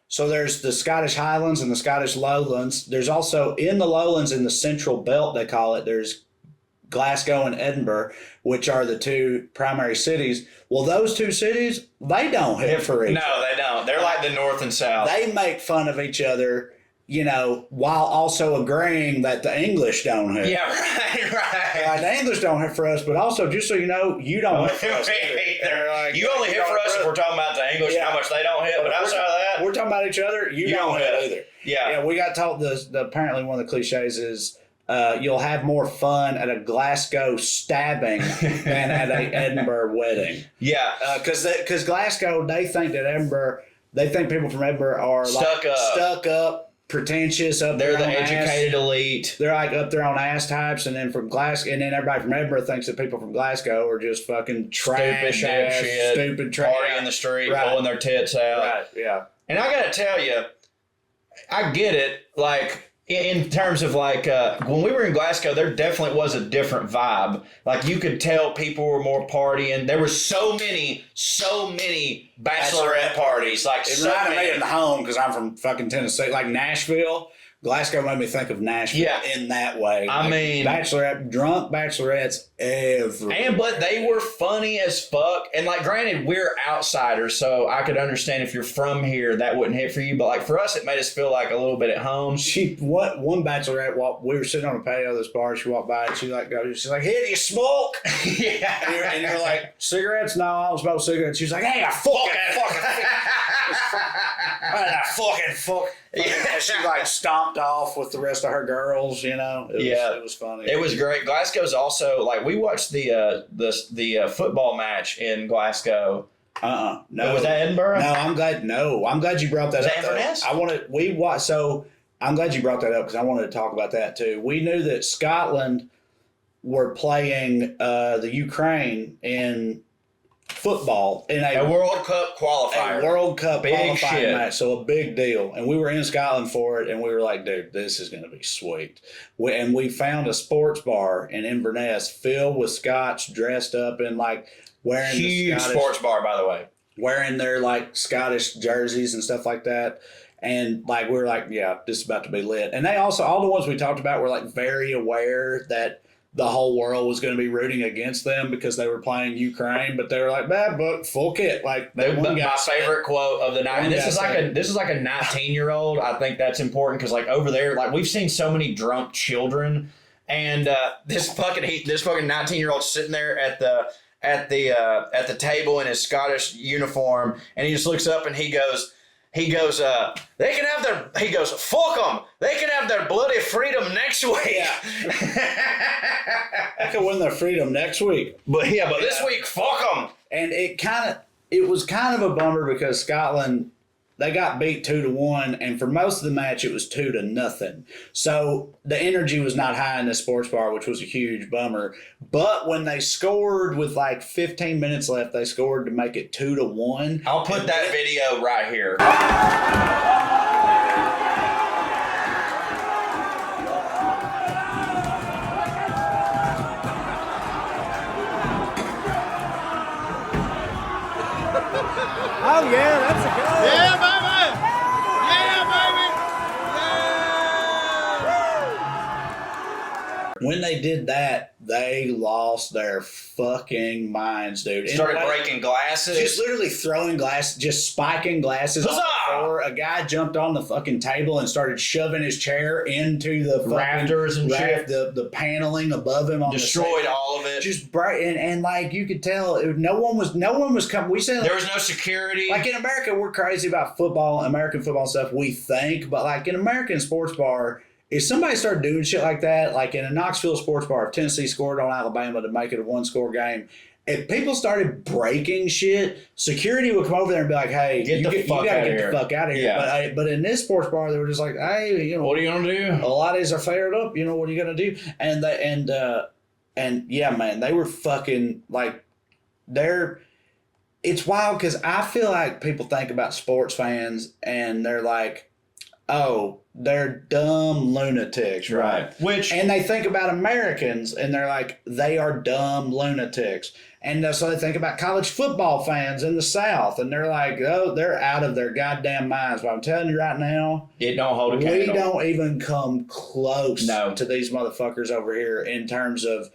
so there's the Scottish Highlands and the Scottish Lowlands. There's also in the Lowlands, in the Central Belt, they call it, there's Glasgow and Edinburgh, which are the two primary cities. Well, those two cities, they don't hit for each other. No, they don't. They're like the North and South. They make fun of each other, while also agreeing that the English don't hit. Yeah, right. Like, the English don't hit for us, but also, just so you know, you don't hit for us either. Like, you only hit for us if we're talking about the English, how much they don't hit, but outside of that, we're talking about each other, you don't hit either. Yeah. We got told this, apparently one of the cliches is, you'll have more fun at a Glasgow stabbing than at an Edinburgh wedding. Yeah. Because Glasgow, they think people from Edinburgh are stuck up, pretentious, they're the educated elite. They're like up there on ass types, and then from Glasgow, and then everybody from Edinburgh thinks that people from Glasgow are just fucking trash, stupid trash, party in the street, pulling their tits out. Right. Yeah. And I gotta tell you, I get it. Like, in terms of like when we were in Glasgow, there definitely was a different vibe. Like, you could tell people were more partying. There were so many bachelorette parties. Like, it reminded me of home, because I'm from fucking Tennessee. Like Nashville, Glasgow made me think of Nashville in that way. I mean, drunk bachelorettes everywhere. But they were funny as fuck. And like, granted, we're outsiders, so I could understand if you're from here, that wouldn't hit for you. But like, for us, it made us feel like a little bit at home. One bachelorette we were sitting on a patio of this bar. She walked by and she's like, "Hey, do you smoke?" Yeah. And you're like, "Cigarettes? No, I don't smoke cigarettes." She's like, "Hey, I fuck." And she like stomped off with the rest of her girls, It was funny. It was great. Glasgow's also, like, we watched the football match in Glasgow. No. Was that Edinburgh? No, I'm glad you brought that up. Inverness? I'm glad you brought that up, because I wanted to talk about that too. We knew that Scotland were playing the Ukraine in football in a World Cup qualifier. A World Cup big qualifying shit. match, so a big deal. And we were in Scotland for it, and we were like, dude, this is going to be sweet. We found a sports bar in Inverness filled with Scots dressed up in like wearing huge sports bar, by the way, wearing their like Scottish jerseys and stuff like that. And like, we were like, yeah, this is about to be lit. And they also, all the ones we talked about were like very aware that the whole world was going to be rooting against them because they were playing Ukraine, but they were like, but fuck it. Like, my favorite quote of the night, and this is like a 19-year-old. I think that's important, because like over there, like, we've seen so many drunk children and this fucking 19-year-old sitting there at the table in his Scottish uniform, and he just looks up and he goes, they can have fuck them. They can have their bloody freedom next week. Yeah. They can win their freedom next week. But this week, fuck them. And it was kind of a bummer because Scotland, they got beat 2-1, and for most of the match it was 2-0. So the energy was not high in the sports bar, which was a huge bummer. But when they scored with like 15 minutes left, they scored to make it 2-1. I'll put that video right here. Oh, yeah, that's a goal. Yeah, baby! Yeah, baby! Yeah! When they did that, they lost their fucking minds, dude. Started breaking glasses. Just literally throwing glasses, just spiking glasses. Huzzah! Or a guy jumped on the fucking table and started shoving his chair into the fucking rafters and shit. The paneling above him on destroyed all of it. Just bright and like you could tell, no one was coming. We said there was no security. Like in America, we're crazy about football, American football stuff. We think, but like in American sports bar. If somebody started doing shit like that, like in a Knoxville sports bar, if Tennessee scored on Alabama to make it a one-score game, if people started breaking shit, security would come over there and be like, "Hey, you gotta get the fuck out of here." Yeah. But in this sports bar, they were just like, "Hey, what are you gonna do? A lot of these are fired up. What are you gonna do?" And yeah, man, they were fucking like, it's wild because I feel like people think about sports fans and they're like, oh, they're dumb lunatics, right? And they think about Americans and they're like, they are dumb lunatics. And so they think about college football fans in the South and they're like, oh, they're out of their goddamn minds. But I'm telling you right now, it don't hold a candle. We don't even come close to these motherfuckers over here in terms of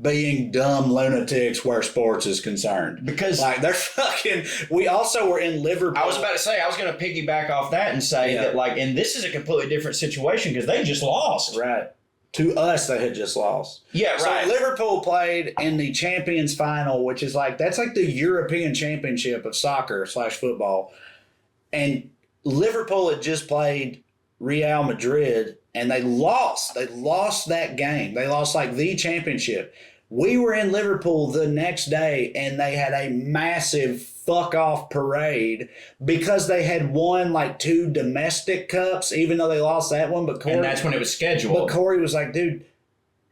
being dumb lunatics where sports is concerned. Because like they're fucking, we also were in Liverpool. I was about to say, I was going to piggyback off that and say that like, and this is a completely different situation because they just lost. Right. To us, they had just lost. Yeah, right. So Liverpool played in the Champions Final, which is like, that's like the European Championship of soccer / football. And Liverpool had just played Real Madrid and they lost. They lost that game. They lost like the championship. We were in Liverpool the next day and they had a massive fuck off parade because they had won like 2 domestic cups, even though they lost that one. But Corey, and that's when it was scheduled. But Corey was like, dude,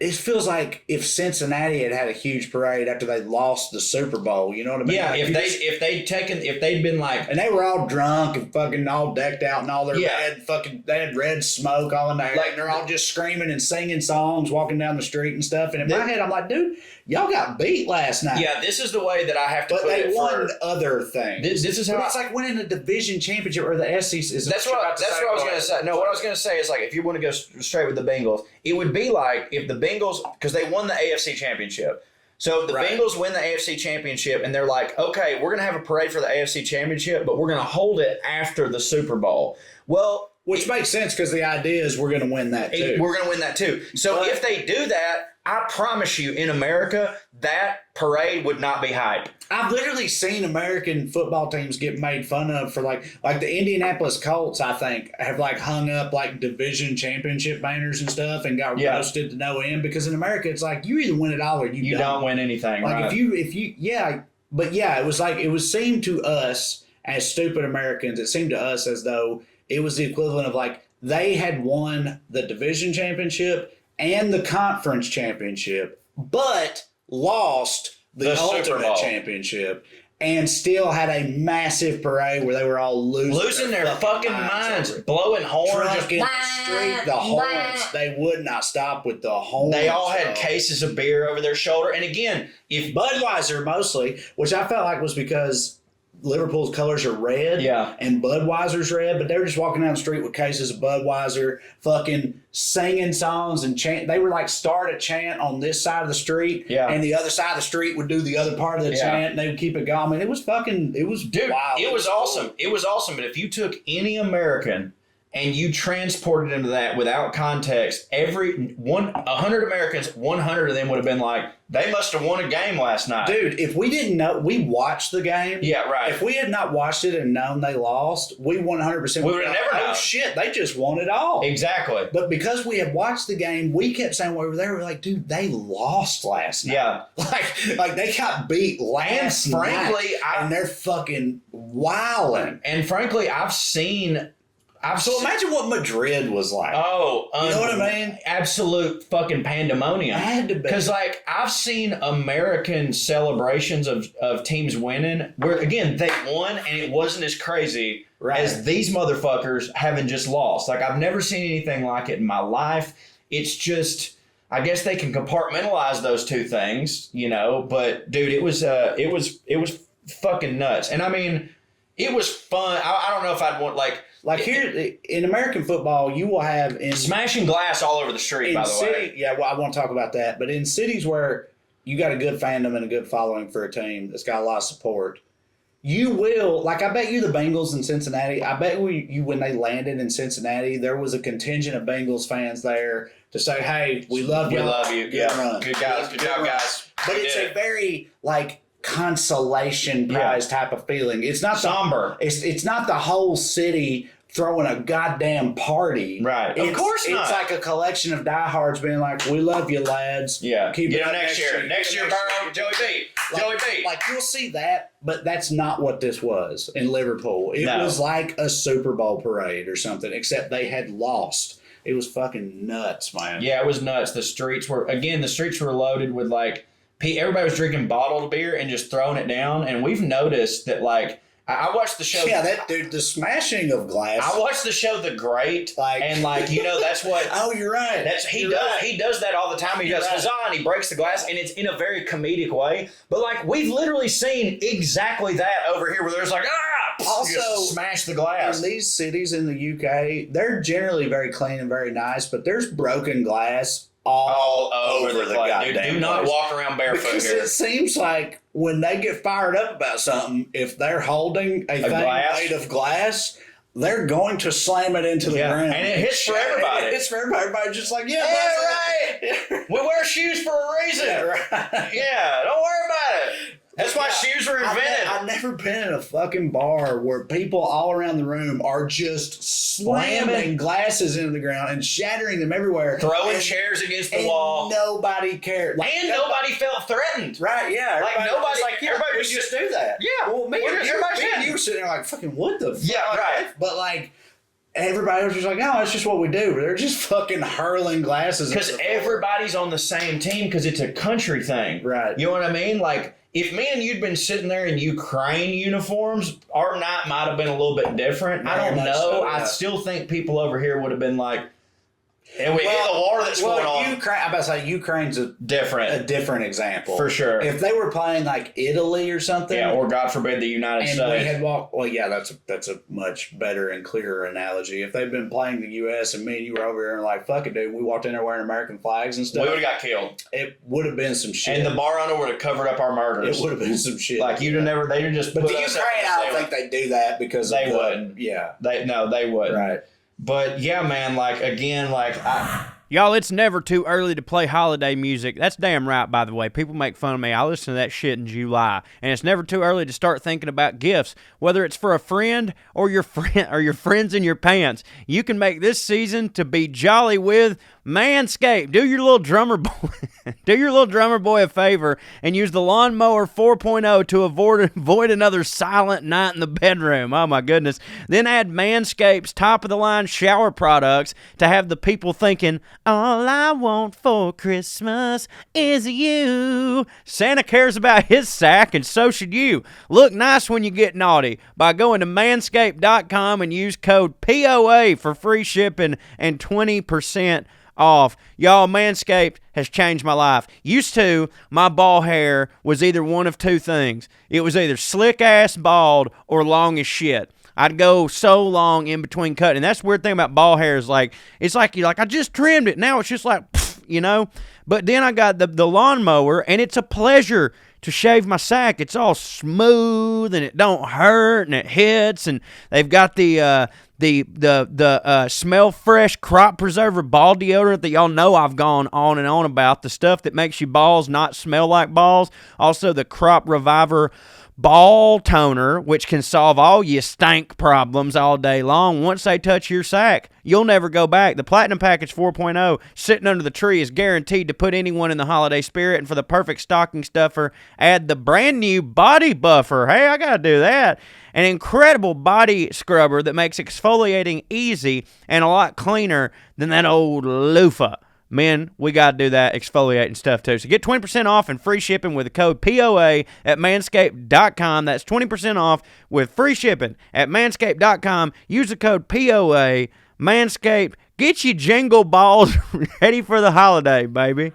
it feels like if Cincinnati had a huge parade after they lost the Super Bowl, you know what I mean? Yeah, like if they'd been like, and they were all drunk and fucking all decked out and all their they had red smoke all in there, like, and they're all just screaming and singing songs, walking down the street and stuff. And in my head, I'm like, dude, y'all got beat last night. Yeah, this is the way that I have to put it. But they won other things. This is how it's like winning a division championship or the SEC. That's what I was going to say. No, what I was going to say is like if you want to go straight with the Bengals, it would be like if the Bengals, because they won the AFC Championship. So the Bengals win the AFC Championship, and they're like, okay, we're going to have a parade for the AFC Championship, but we're going to hold it after the Super Bowl. Well, which makes sense because the idea is we're going to win that too. We're going to win that too. So if they do that, I promise you, in America, that parade would not be hype. I've literally seen American football teams get made fun of for like the Indianapolis Colts, I think, have like hung up like division championship banners and stuff and got roasted to no end because in America it's like you either win it all or you don't win anything. Like right. if you it was like it seemed to us as stupid Americans, it seemed to us as though it was the equivalent of like they had won the division championship and the conference championship, but lost the ultimate championship and still had a massive parade where they were all losing their fucking minds, blowing horns, drunk in the street. The horns, they would not stop with the horns. They all had cases of beer over their shoulder. And again, if Budweiser mostly, which I felt like was because Liverpool's colors are red and Budweiser's red, but they were just walking down the street with cases of Budweiser, fucking singing songs and chant. They were like start a chant on this side of the street and the other side of the street would do the other part of the chant and they would keep it going. I mean, it was wild. It was awesome. It was awesome. But if you took any American and you transported them to that without context, 100 Americans, 100 of them would have been like, they must have won a game last night. Dude, if we didn't know, we watched the game. Yeah, right. If we had not watched it and known they lost, we 100% We would have never known. Oh shit, they just won it all. Exactly. But because we had watched the game, we kept saying while we were there, we're like, dude, they lost last night. Yeah. Like they got beat last And frankly, night, and they're fucking wilding. And frankly, So imagine what Madrid was like. Oh, you know what I mean? Absolute fucking pandemonium. It had to be. Because, like, I've seen American celebrations of teams winning where, again, they won and it wasn't as crazy as these motherfuckers having just lost. Like, I've never seen anything like it in my life. It's just, I guess they can compartmentalize those two things, you know. But, dude, it was fucking nuts. And, I mean, it was fun. I don't know if I'd want, like here in American football, you will have smashing glass all over the street. By the way, yeah. Well, I want to talk about that. But in cities where you got a good fandom and a good following for a team that's got a lot of support, you will. Like I bet you the Bengals in Cincinnati. I bet you when they landed in Cincinnati, there was a contingent of Bengals fans there to say, "Hey, we love you. We love you. Good run. Good guys. Good job, guys." But it's a very consolation prize type of feeling. It's not somber. It's not the whole city throwing a goddamn party. Right. Of course not. It's like a collection of diehards being like, "We love you, lads. Yeah. Keep Get it up up next year. Next year, Burrow, Joey B. Joey B." Like you'll see that, but that's not what this was in Liverpool. It was like a Super Bowl parade or something, except they had lost. It was fucking nuts, man. Yeah, it was nuts. The streets were loaded with everybody was drinking bottled beer and just throwing it down. And we've noticed that I watched the show. Yeah, that dude, the smashing of glass. I watched the show The Great, and that's what. Oh, you're right. He does that all the time. He does huzzah and he breaks the glass, and it's in a very comedic way. But we've literally seen exactly that over here, where there's also just smash the glass. In these cities in the UK, they're generally very clean and very nice, but there's broken glass all over the goddamn place. Do not walk around barefoot because here. It seems like when they get fired up about something, if they're holding a thing made of glass, they're going to slam it into the ground. And it hits for everybody. It hits for everybody. Everybody's just like, yeah, right. We wear shoes for a reason. Yeah, right. Yeah, don't worry about it. That's why shoes were invented. I've never been in a fucking bar where people all around the room are just slamming glasses into the ground and shattering them everywhere. Throwing chairs against the wall. Nobody cared. And nobody felt threatened. Right, yeah. Nobody, everybody would just do that. Yeah. Well, me and you were sitting there like, fucking what the fuck? Yeah, right. But everybody was just like, no, it's just what we do. They're just fucking hurling glasses. Because everybody's on the same team because it's a country thing. Right. You know what I mean? If me and you'd been sitting there in Ukraine uniforms, our night might have been a little bit different. I don't know. So, yeah. I still think people over here would have been like, and we hit the war that's going on. I'm about to say Ukraine's a different example. For sure. If they were playing Italy or something. Yeah, or God forbid the United States. And we had walked, that's a much better and clearer analogy. If they'd been playing the U.S. and me and you were over here and fuck it, dude, we walked in there wearing American flags and stuff. We would have got killed. It would have been some shit. And the bar owner would have covered up our murders. It would have been some shit. You'd have never, they'd have just But the Ukraine, I don't think they'd do that because they wouldn't. Yeah. They wouldn't. Right. But yeah, man, Y'all, it's never too early to play holiday music. That's damn right, by the way. People make fun of me. I listen to that shit in July. And it's never too early to start thinking about gifts, whether it's for a friend or your friends in your pants. You can make this season to be jolly with Manscaped. Do your little drummer boy a favor and use the Lawnmower 4.0 to avoid another silent night in the bedroom. Oh my goodness. Then add Manscaped's top of the line shower products to have the people thinking, all I want for Christmas is you. Santa cares about his sack, and so should you. Look nice when you get naughty by going to manscaped.com and use code POA for free shipping and 20% off. Y'all, Manscaped has changed my life. Used to, my ball hair was either one of two things. It was either slick-ass bald or long as shit. I'd go so long in between cutting. And that's the weird thing about ball hair is it's like you're like, I just trimmed it. Now it's just like, pff, you know. But then I got the lawnmower, and it's a pleasure to shave my sack. It's all smooth and it don't hurt and it hits. And they've got the Smell Fresh crop preserver ball deodorant that y'all know I've gone on and on about. The stuff that makes your balls not smell like balls. Also the Crop Reviver ball toner, which can solve all your stank problems all day long. Once they touch your sack, you'll never go back. The Platinum Package 4.0 sitting under the tree is guaranteed to put anyone in the holiday spirit. And for the perfect stocking stuffer, add the brand new Body Buffer. Hey, I gotta do that. An incredible body scrubber that makes exfoliating easy and a lot cleaner than that old loofah. Men, we got to do that exfoliating stuff too. So get 20% off and free shipping with the code POA at manscaped.com. That's 20% off with free shipping at manscaped.com. Use the code POA. Manscaped, get your jingle balls ready for the holiday, baby.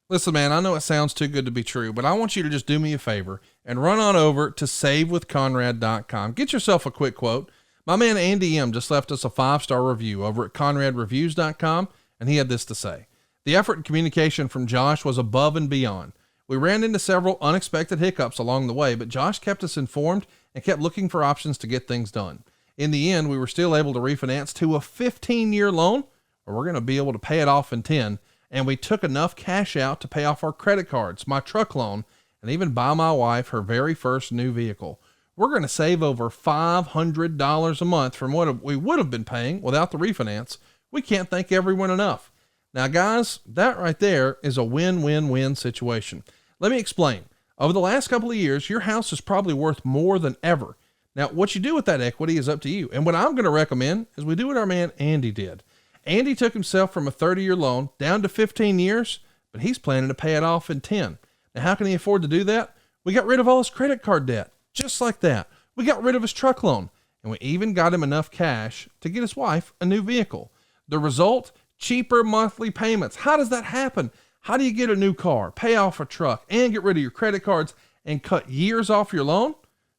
Listen, man, I know it sounds too good to be true, but I want you to just do me a favor and run on over to savewithconrad.com. Get yourself a quick quote. My man Andy M. just left us a 5-star review over at conradreviews.com. And he had this to say: the effort and communication from Josh was above and beyond. We ran into several unexpected hiccups along the way, but Josh kept us informed and kept looking for options to get things done. In the end, we were still able to refinance to a 15-year loan, or we're going to be able to pay it off in 10. And we took enough cash out to pay off our credit cards, my truck loan, and even buy my wife her very first new vehicle. We're going to save over $500 a month from what we would have been paying without the refinance. We can't thank everyone enough. Now, guys, that right there is a win-win-win situation. Let me explain. Over the last couple of years, your house is probably worth more than ever. Now, what you do with that equity is up to you. And what I'm going to recommend is we do what our man Andy did. Andy took himself from a 30-year loan down to 15 years, but he's planning to pay it off in 10. Now, how can he afford to do that? We got rid of all his credit card debt, just like that. We got rid of his truck loan, and we even got him enough cash to get his wife a new vehicle. The result? Cheaper monthly payments. How does that happen? How do you get a new car, pay off a truck, and get rid of your credit cards and cut years off your loan?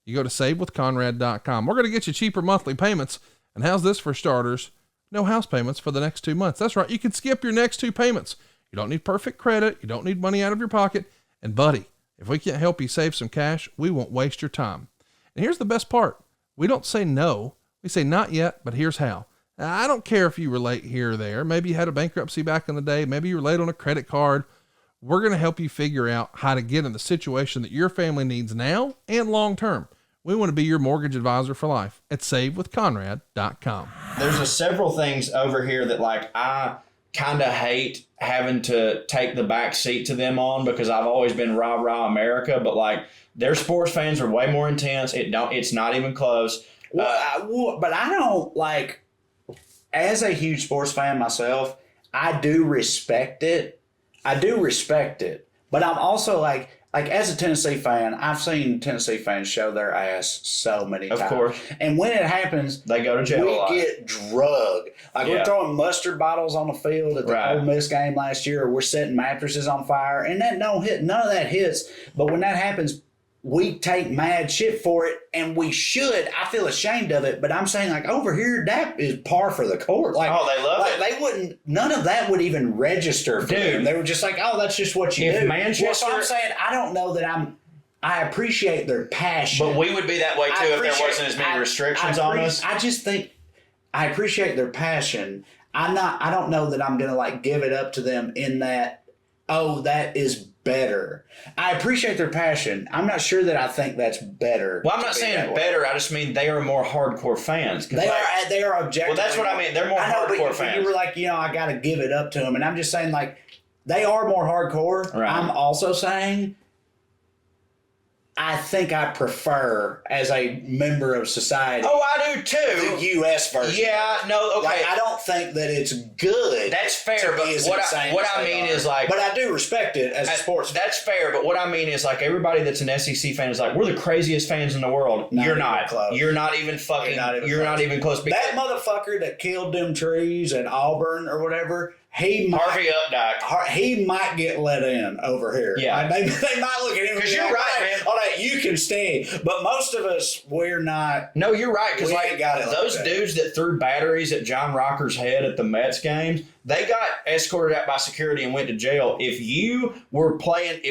You go to savewithconrad.com. We're going to get you cheaper monthly payments. And how's this for starters? No house payments for the next 2 months. That's right. You can skip your next 2 payments. You don't need perfect credit. You don't need money out of your pocket. And buddy, if we can't help you save some cash, we won't waste your time. And here's the best part. We don't say no. We say not yet, but here's how. I don't care if you were late here or there. Maybe you had a bankruptcy back in the day. Maybe you were late on a credit card. We're going to help you figure out how to get in the situation that your family needs now and long term. We want to be your mortgage advisor for life at savewithconrad.com. There's several things over here that I kind of hate having to take the back seat to them on, because I've always been rah America, but their sports fans are way more intense. It's not even close. But I don't as a huge sports fan myself, I do respect it. But I'm also as a Tennessee fan, I've seen Tennessee fans show their ass so many times. Of course. And when it happens, they go to jail a lot. We get drugged. We're throwing mustard bottles on the field at the Ole Miss game last year, or we're setting mattresses on fire, and that don't hit. None of that hits. But when that happens, we take mad shit for it, and we should. I feel ashamed of it, but I'm saying over here, that is par for the course. They love it. They wouldn't. None of that would even register for them. They were just that's just what you do. So I'm saying I don't know that I appreciate their passion, but we would be that way too if there wasn't as many restrictions on us. I just think I appreciate their passion. I don't know that I'm gonna give it up to them in that. Oh, that is better. I appreciate their passion. I'm not sure that I think that's better. Well, I'm not saying better. I just mean they are more hardcore fans. They are objective. Well, that's what I mean. They're more hardcore fans. You were I got to give it up to them. And I'm just saying, they are more hardcore. Right. I'm also saying I think I prefer, as a member of society. Oh, I do too. The U.S. version. Yeah, no, okay. I don't think that it's good. That's fair, but what I mean is But I do respect it as a sports fan. That's fair, but what I mean is everybody that's an SEC fan is we're the craziest fans in the world. You're not. Close. You're not even fucking. You're not even close. That motherfucker that killed them trees in Auburn or whatever. Harvey Updike. He might get let in over here. Yeah. They might look at him. Because you're right, man. All right, you can stay. But most of us, we're not. No, you're right. Because those dudes that threw batteries at John Rocker's head at the Mets games, They got escorted out by security and went to jail. If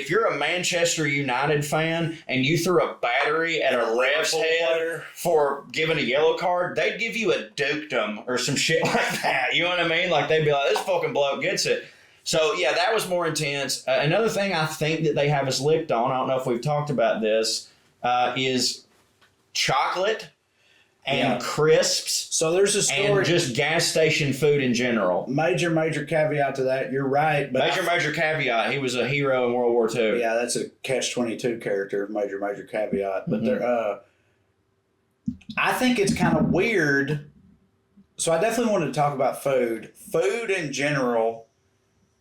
you're a Manchester United fan and you threw a battery at a ref's head for giving a yellow card, they'd give you a dukedom or some shit like that. You know what I mean? Like, they'd be like, this fucking bloke gets it. So, yeah, that was more intense. Another thing I think that they have us licked on, I don't know if we've talked about this, is chocolate and crisps. So there's a story. And just gas station food in general. Major caveat to that. You're right. But Major caveat. He was a hero in World War II. Yeah, that's a Catch-22 character. Major caveat. But I think it's kind of weird. So I definitely wanted to talk about food. Food in general.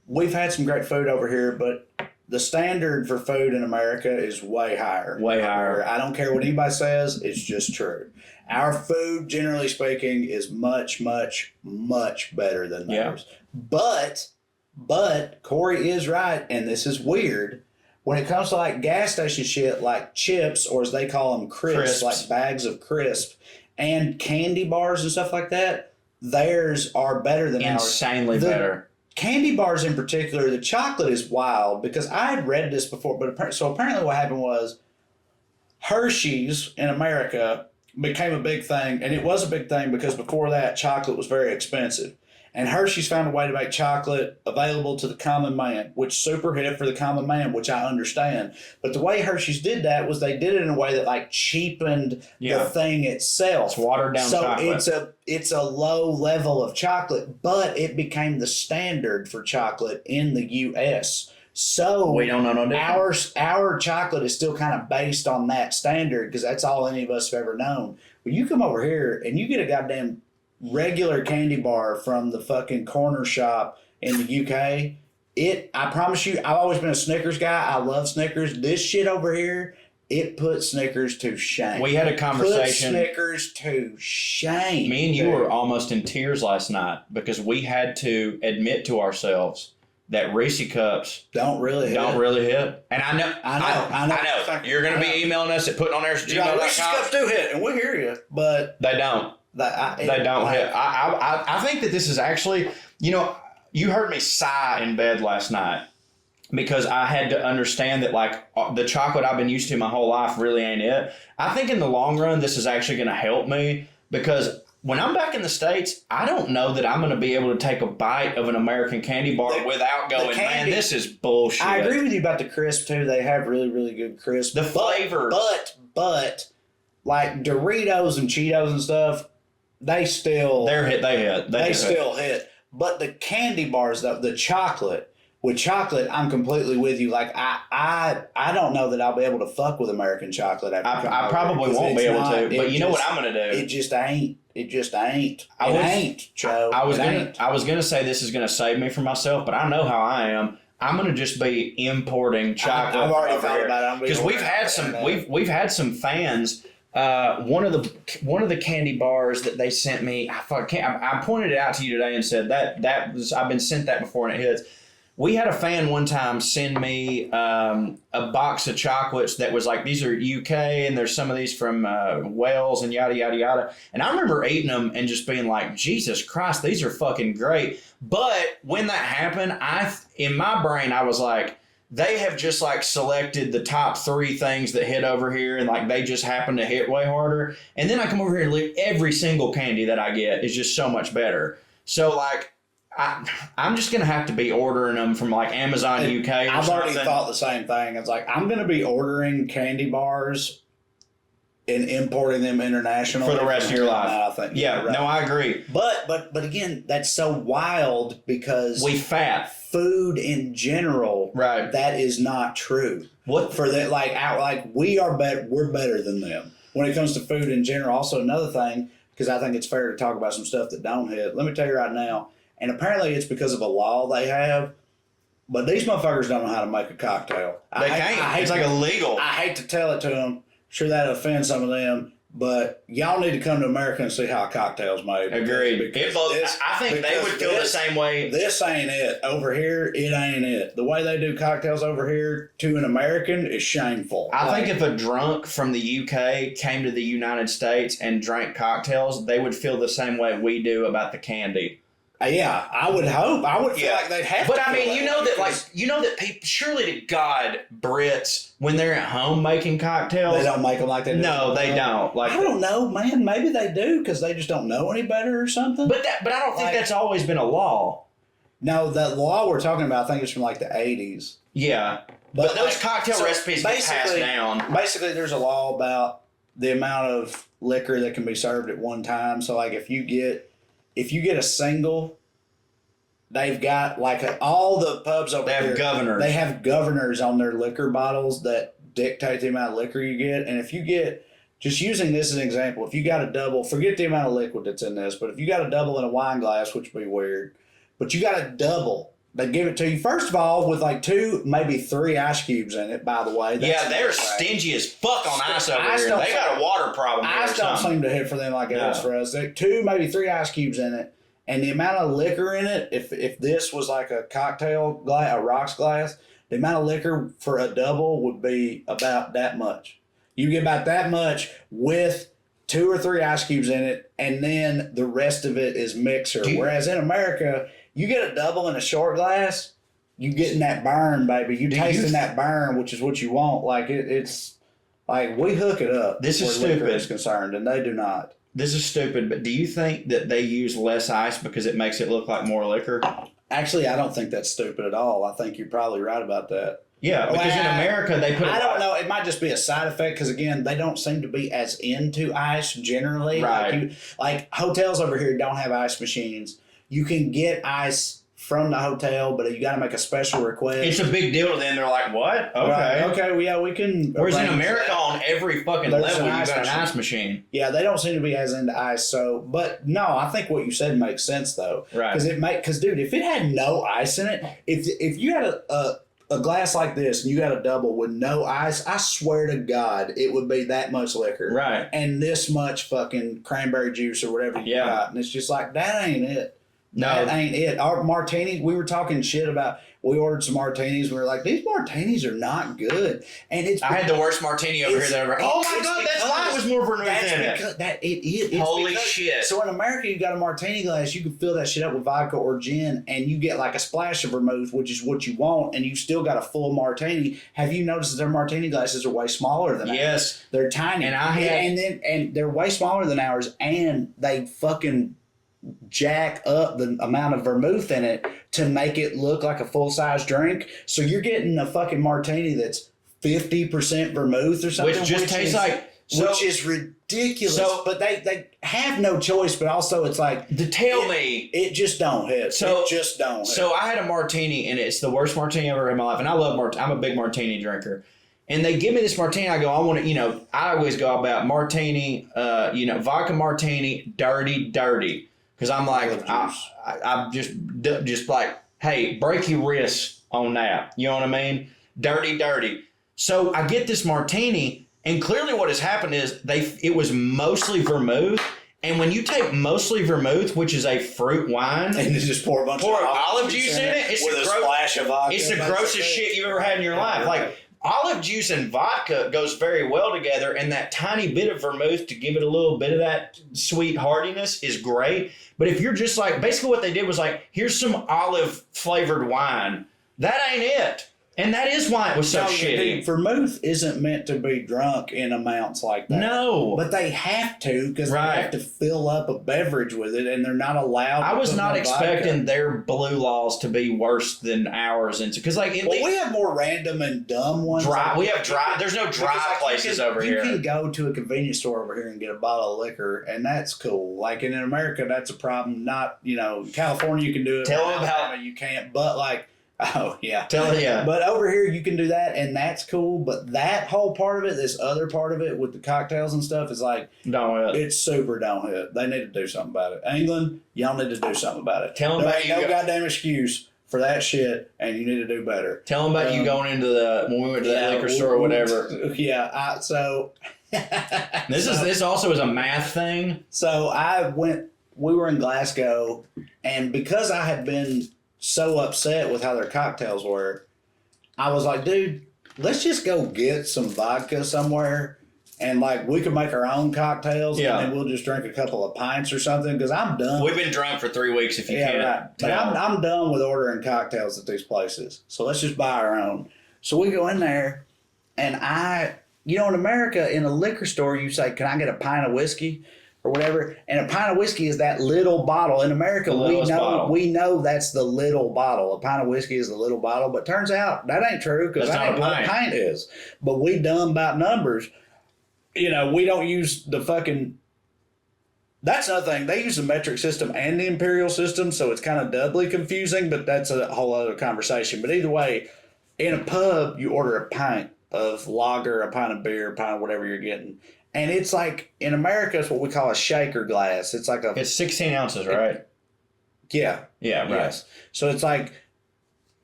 We've had some great food over here, but the standard for food in America is way higher. Way higher. I don't care what anybody says. It's just true. Our food, generally speaking, is much, much, much better than theirs. But Corey is right, and this is weird. When it comes to like gas station shit, like chips, or as they call them, crisps, like bags of crisp, and candy bars and stuff like that, theirs are better than ours. Insanely better. Candy bars in particular, the chocolate is wild because I had read this before, but apparently what happened was Hershey's in America became a big thing, and it was a big thing because before that, chocolate was very expensive. And Hershey's found a way to make chocolate available to the common man, which super hit for the common man, which I understand. But the way Hershey's did that was they did it in a way that like cheapened the thing itself. It's watered down chocolate. So it's a low level of chocolate, but it became the standard for chocolate in the U.S. So we don't know no different. Our chocolate is still kind of based on that standard because that's all any of us have ever known. When you come over here and you get a goddamn regular candy bar from the fucking corner shop in the UK, I promise you, I've always been a Snickers guy. I love Snickers. This shit over here, it puts Snickers to shame. We had a conversation. Put Snickers to shame. Me and you were almost in tears last night because we had to admit to ourselves that Reese cups don't really hit. And I know. You're going to be emailing us at puttingonairs@gmail.com. Reese cups do hit, and we hear you, but they don't. They don't hit. I think that this is actually, you heard me sigh in bed last night because I had to understand that like the chocolate I've been used to my whole life really ain't it. I think in the long run, this is actually going to help me because when I'm back in the States, I don't know that I'm going to be able to take a bite of an American candy bar without going, man, this is bullshit. I agree with you about the crisp too. They have really, really good crisp. The flavors. But like Doritos and Cheetos and stuff, they still hit. They still hit. But the candy bars, though, the chocolate, with chocolate, I'm completely with you. Like I don't know that I'll be able to fuck with American chocolate. I probably won't be able to. But you know what I'm gonna do? It just ain't. It ain't, Joe. I was gonna say this is gonna save me from myself, but I know how I am. I'm gonna just be importing chocolate. I've already thought about it because we've had some fans. One of the candy bars that they sent me, I pointed it out to you today and said that was, I've been sent that before and it hits. We had a fan one time send me a box of chocolates that was like, these are UK and there's some of these from Wales and yada, yada, yada. And I remember eating them and just being like, Jesus Christ, these are fucking great. But when that happened, in my brain, I was like, they have just like selected the top 3 things that hit over here and like they just happen to hit way harder. And then I come over here and every single candy that I get is just so much better. So like, I'm just going to have to be ordering them from like Amazon UK or I've something. already thought the same thing. It's like, I'm going to be ordering candy bars and importing them internationally. For the rest of your life. I think. Yeah, right. No, I agree. But again, that's so wild because we fat. Food in general, right? That is not true. What for that? Like we are better. We're better than them when it comes to food in general. Also, another thing, because I think it's fair to talk about some stuff that don't hit. Let me tell you right now. And apparently it's because of a law they have. But these motherfuckers don't know how to make a cocktail. They can't. It's like illegal. I hate to tell it to them. Sure, that offends some of them. But y'all need to come to America and see how a cocktail's made. Agreed. I think they would feel the same way. This ain't it. Over here, it ain't it. The way they do cocktails over here to an American is shameful. I think if a drunk from the UK came to the United States and drank cocktails, they would feel the same way we do about the candy. Yeah, I would hope. I would feel like they'd have. But to I feel mean, you know that people. Surely to God, Brits, when they're at home making cocktails, they don't make them like they do. No, they don't. Like I don't know, man. Maybe they do because they just don't know any better or something. But I don't think that's always been a law. No, the law we're talking about, I think it's from like the 80s. Yeah, but those cocktail recipes get passed down. Basically, there's a law about the amount of liquor that can be served at one time. So, like, if you get a single, they've got all the pubs over here. They have governors. They have governors on their liquor bottles that dictate the amount of liquor you get. And if you get, just using this as an example, if you got a double, forget the amount of liquid that's in this, but if you got a double in a wine glass, which would be weird, but you got a double, they give it to you, first of all, with like 2, maybe 3 ice cubes in it, by the way. They're stingy as fuck on ice over here. They got a water problem. Ice don't seem to hit for them like it does for us. 2, maybe 3 ice cubes in it. And the amount of liquor in it, if this was like a cocktail glass, a rocks glass, the amount of liquor for a double would be about that much. You get about that much with 2 or 3 ice cubes in it, and then the rest of it is mixer. Whereas in America, you get a double in a short glass, you getting that burn, baby. You tasting that burn, which is what you want. Like it's like we hook it up. This is where liquor stupid. is concerned, and they do not. This is stupid, but do you think that they use less ice because it makes it look like more liquor? Actually, I don't think that's stupid at all. I think you're probably right about that. Yeah, because in America they put. I don't know. It might just be a side effect because again, they don't seem to be as into ice generally. Right. Like hotels over here don't have ice machines. You can get ice from the hotel, but you got to make a special request. It's a big deal to them. They're like, what? Okay. Right. Okay. Well, yeah, we can. Whereas in America, on every fucking level, you got an ice machine. Yeah, they don't seem to be as into ice. So, but no, I think what you said makes sense though. Right. Because dude, if it had no ice in it, if you had a glass like this and you got a double with no ice, I swear to God, it would be that much liquor. Right. And this much fucking cranberry juice or whatever you got. And it's just like, that ain't it. No. That ain't it. Our martinis, we were talking shit about, we ordered some martinis. We were like, these martinis are not good. And it's. I had the worst martini over here that ever. Oh my God, that's why it was more vermouth in it. It's Holy shit. So in America, you got a martini glass, you can fill that shit up with vodka or gin, and you get like a splash of vermouth, which is what you want, and you still got a full martini. Have you noticed that their martini glasses are way smaller than ours? Yes. They're tiny. And they're way smaller than ours, and they fucking jack up the amount of vermouth in it to make it look like a full-size drink. So you're getting a fucking martini that's 50% vermouth or something. Which just tastes like... which is ridiculous. But they have no choice, but also it's like... It just don't hit. It just don't hit. So I had a martini, and it's the worst martini I've ever had in my life. And I love I'm a big martini drinker. And they give me this martini. I go, I want to, I always go about martini, vodka martini, dirty. Because I'm like, I'm just like, hey, break your wrist on that. You know what I mean? Dirty. So I get this martini, and clearly what has happened is it was mostly vermouth. And when you take mostly vermouth, which is a fruit wine, and you just pour a bunch of olive juice in it, it's with a splash of vodka. It's the grossest shit you've ever had in your life. Like, olive juice and vodka goes very well together, and that tiny bit of vermouth to give it a little bit of that sweet heartiness is great. But if you're just like, basically what they did was like, here's some olive flavored wine. That ain't it. And that is why it was so shitty. Vermouth isn't meant to be drunk in amounts like that. No. But they have to because they have to fill up a beverage with it, and they're not allowed to. I was not expecting their blue laws to be worse than ours. Because we have more random and dumb ones. Dry. We have dry. There's no dry places over here. You can go to a convenience store over here and get a bottle of liquor, and that's cool. Like in America, that's a problem. Not, California, you can do it. Tell them how you can't. But like, oh yeah. Yeah. But over here you can do that, and that's cool. But that whole part of it, this other part of it with the cocktails and stuff, is like it's super don't hit. They need to do something about it. England, y'all need to do something about it. Tell them there about ain't no goddamn excuse for that shit, and you need to do better. Tell them about you going into when we went to that liquor store or whatever. Yeah. This also is a math thing. So we were in Glasgow, and because I had been so upset with how their cocktails were, I was like, dude, let's just go get some vodka somewhere And like we could make our own cocktails, Yeah. and then we'll just drink a couple of pints or something. Because I'm done. We've been drunk for 3 weeks. If you can't, right. But I'm done with ordering cocktails at these places. So let's just buy our own. So we go in there, and in America, in a liquor store, you say, "Can I get a pint of whiskey?" or whatever. And a pint of whiskey is that little bottle. In America, we know that's the little bottle. A pint of whiskey is the little bottle. But turns out that ain't true because that ain't what a pint is. But we dumb about numbers. We don't use the fucking... That's another thing. They use the metric system and the imperial system, so it's kind of doubly confusing, but that's a whole other conversation. But either way, in a pub, you order a pint of lager, a pint of beer, a pint of whatever you're getting. And it's like, in America, it's what we call a shaker glass. It's like It's 16 ounces, right? Yeah. Yeah, right. Yes. So it's like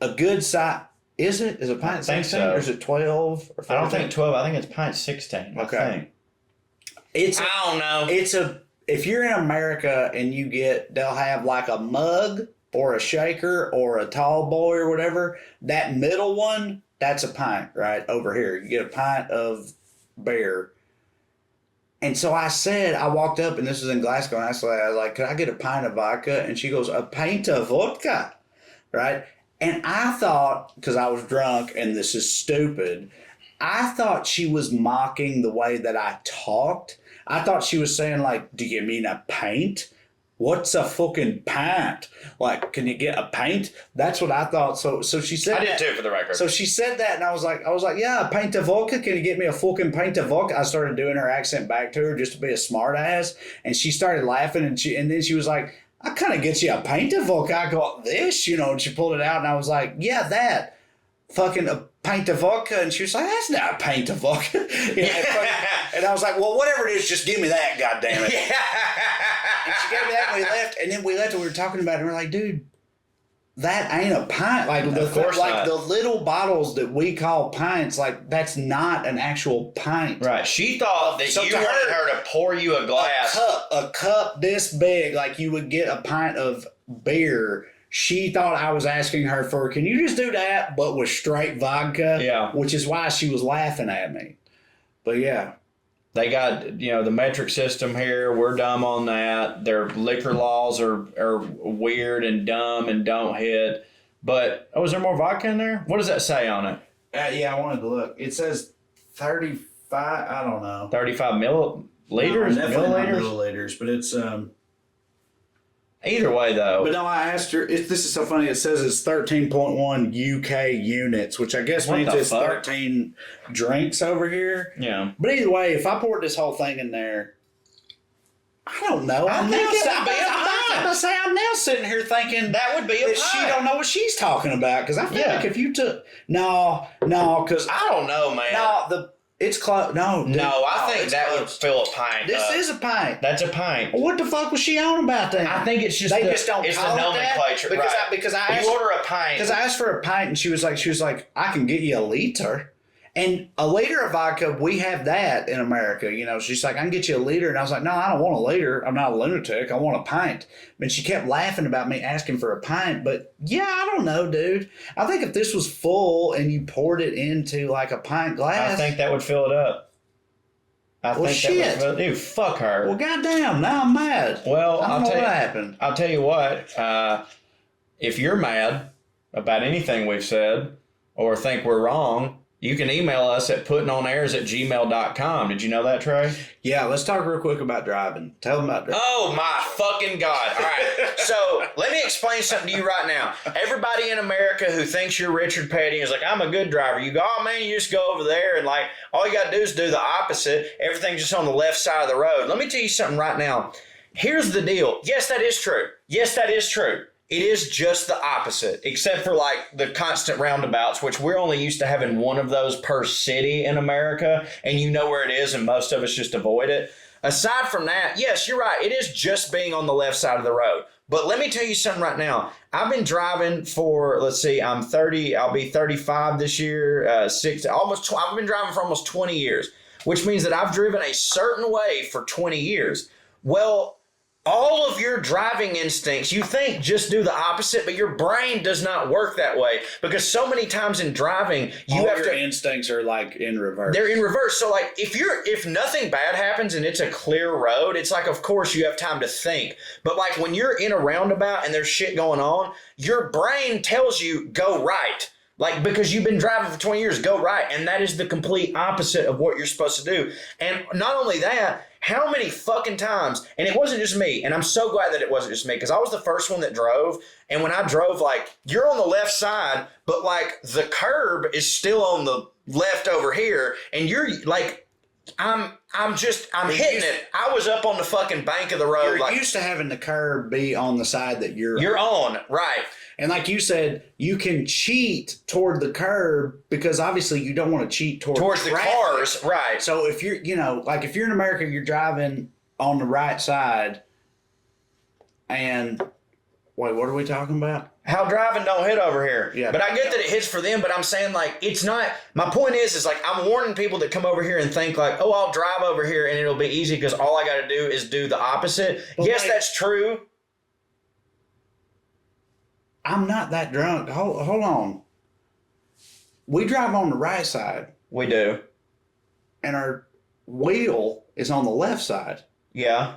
a good size. Is it? Is a pint 16 or is it 12? Or 14? I don't think 12. I think it's pint 16. Okay. I don't know. If you're in America and they'll have like a mug or a shaker or a tall boy or whatever. That middle one, that's a pint, right? Over here. You get a pint of beer. And so I walked up, and this was in Glasgow, and I was like, could I get a pint of vodka? And she goes, a pint of vodka, right? And I thought, because I was drunk, and this is stupid, I thought she was mocking the way that I talked. I thought she was saying, like, do you mean a pint? What's a fucking pint? Like, can you get a pint? That's what I thought. So she said I did too, for the record. So she said that, and I was like, yeah, a pint of vodka. Can you get me a fucking pint of vodka? I started doing her accent back to her just to be a smart ass, and she started laughing, and then she was like, I kind of get you a pint of vodka. I got this, and she pulled it out, and I was like, yeah, that. Fucking a pint of vodka. And she was like, that's not a pint of vodka. And I was like, well, whatever it is, just give me that, goddammit. And she gave me that, and we left. And then we left, and we were talking about it, and we're like, dude, that ain't a pint. Like, the little bottles that we call pints, like, that's not an actual pint. Right. She thought that you wanted her to pour you a glass. A cup this big, like you would get a pint of beer. She thought I was asking her for, can you just do that, but with straight vodka? Yeah. Which is why she was laughing at me. But yeah. They got, the metric system here. We're dumb on that. Their liquor laws are weird and dumb and don't hit. But, is there more vodka in there? What does that say on it? Yeah, I wanted to look. It says 35, I don't know. 35 milliliters? No, definitely not milliliters, but it's... Either way, though. But no, I asked her, this is so funny, it says it's 13.1 UK units, which I guess means it's 13 drinks over here. Yeah. But either way, if I poured this whole thing in there, I don't know. I'm now sitting here thinking that would be a pint. She don't know what she's talking about, because I feel like if you took... No, because... I don't know, man. No, it's close. No, I think that would fill a pint. This is a pint. That's a pint. What the fuck was she on about that? I think it's just just don't it's call the nomenclature. Because because I asked, you order a pint. Because I asked for a pint, and she was like, I can get you a liter. And a liter of vodka, we have that in America. She's like, I can get you a liter. And I was like, no, I don't want a liter. I'm not a lunatic. I want a pint. And she kept laughing about me asking for a pint. But yeah, I don't know, dude. I think if this was full and you poured it into like a pint glass. I think that would fill it up. Shit. Dude, fuck her. Well, goddamn, now I'm mad. Well, I don't know what happened. I'll tell you what. If you're mad about anything we've said or think we're wrong, you can email us at puttingonairs@gmail.com. Did you know that, Trae? Yeah, let's talk real quick about driving. Tell them about driving. Oh, my fucking God. All right. So let me explain something to you right now. Everybody in America who thinks you're Richard Petty is like, I'm a good driver. You go, oh, man, you just go over there and like, all you got to do is do the opposite. Everything's just on the left side of the road. Let me tell you something right now. Here's the deal. Yes, that is true. Yes, that is true. It is just the opposite, except for like the constant roundabouts, which we're only used to having one of those per city in America, and you know where it is, and most of us just avoid it. Aside from that, yes, you're right. It is just being on the left side of the road. But let me tell you something right now. I've been driving for, I'm 30, I'll be 35 this year, I've been driving for almost 20 years, which means that I've driven a certain way for 20 years. Well, all of your driving instincts, you think just do the opposite, but your brain does not work that way because so many times in driving, all your instincts are like in reverse. They're in reverse. So like if nothing bad happens and it's a clear road, it's like, of course you have time to think. But like when you're in a roundabout and there's shit going on, your brain tells you go right. Like, because you've been driving for 20 years, go right. And that is the complete opposite of what you're supposed to do. And not only that, how many fucking times, and it wasn't just me, and I'm so glad that it wasn't just me, because I was the first one that drove, and when I drove, like, you're on the left side, but, like, the curb is still on the left over here, and you're, like, I'm hitting it. I was up on the fucking bank of the road. You're like, used to having the curb be on the side that you're on, right. And like you said, you can cheat toward the curb because obviously you don't want to cheat towards the cars, right. So if you're, like if you're in America, you're driving on the right side and, wait, what are we talking about? How driving don't hit over here. Yeah. But I get that it hits for them, but I'm saying like, it's not, my point is like, I'm warning people that come over here and think like, oh, I'll drive over here and it'll be easy because all I got to do is do the opposite. But yes, that's true. I'm not that drunk. Hold on. We drive on the right side. We do. And our wheel is on the left side. Yeah.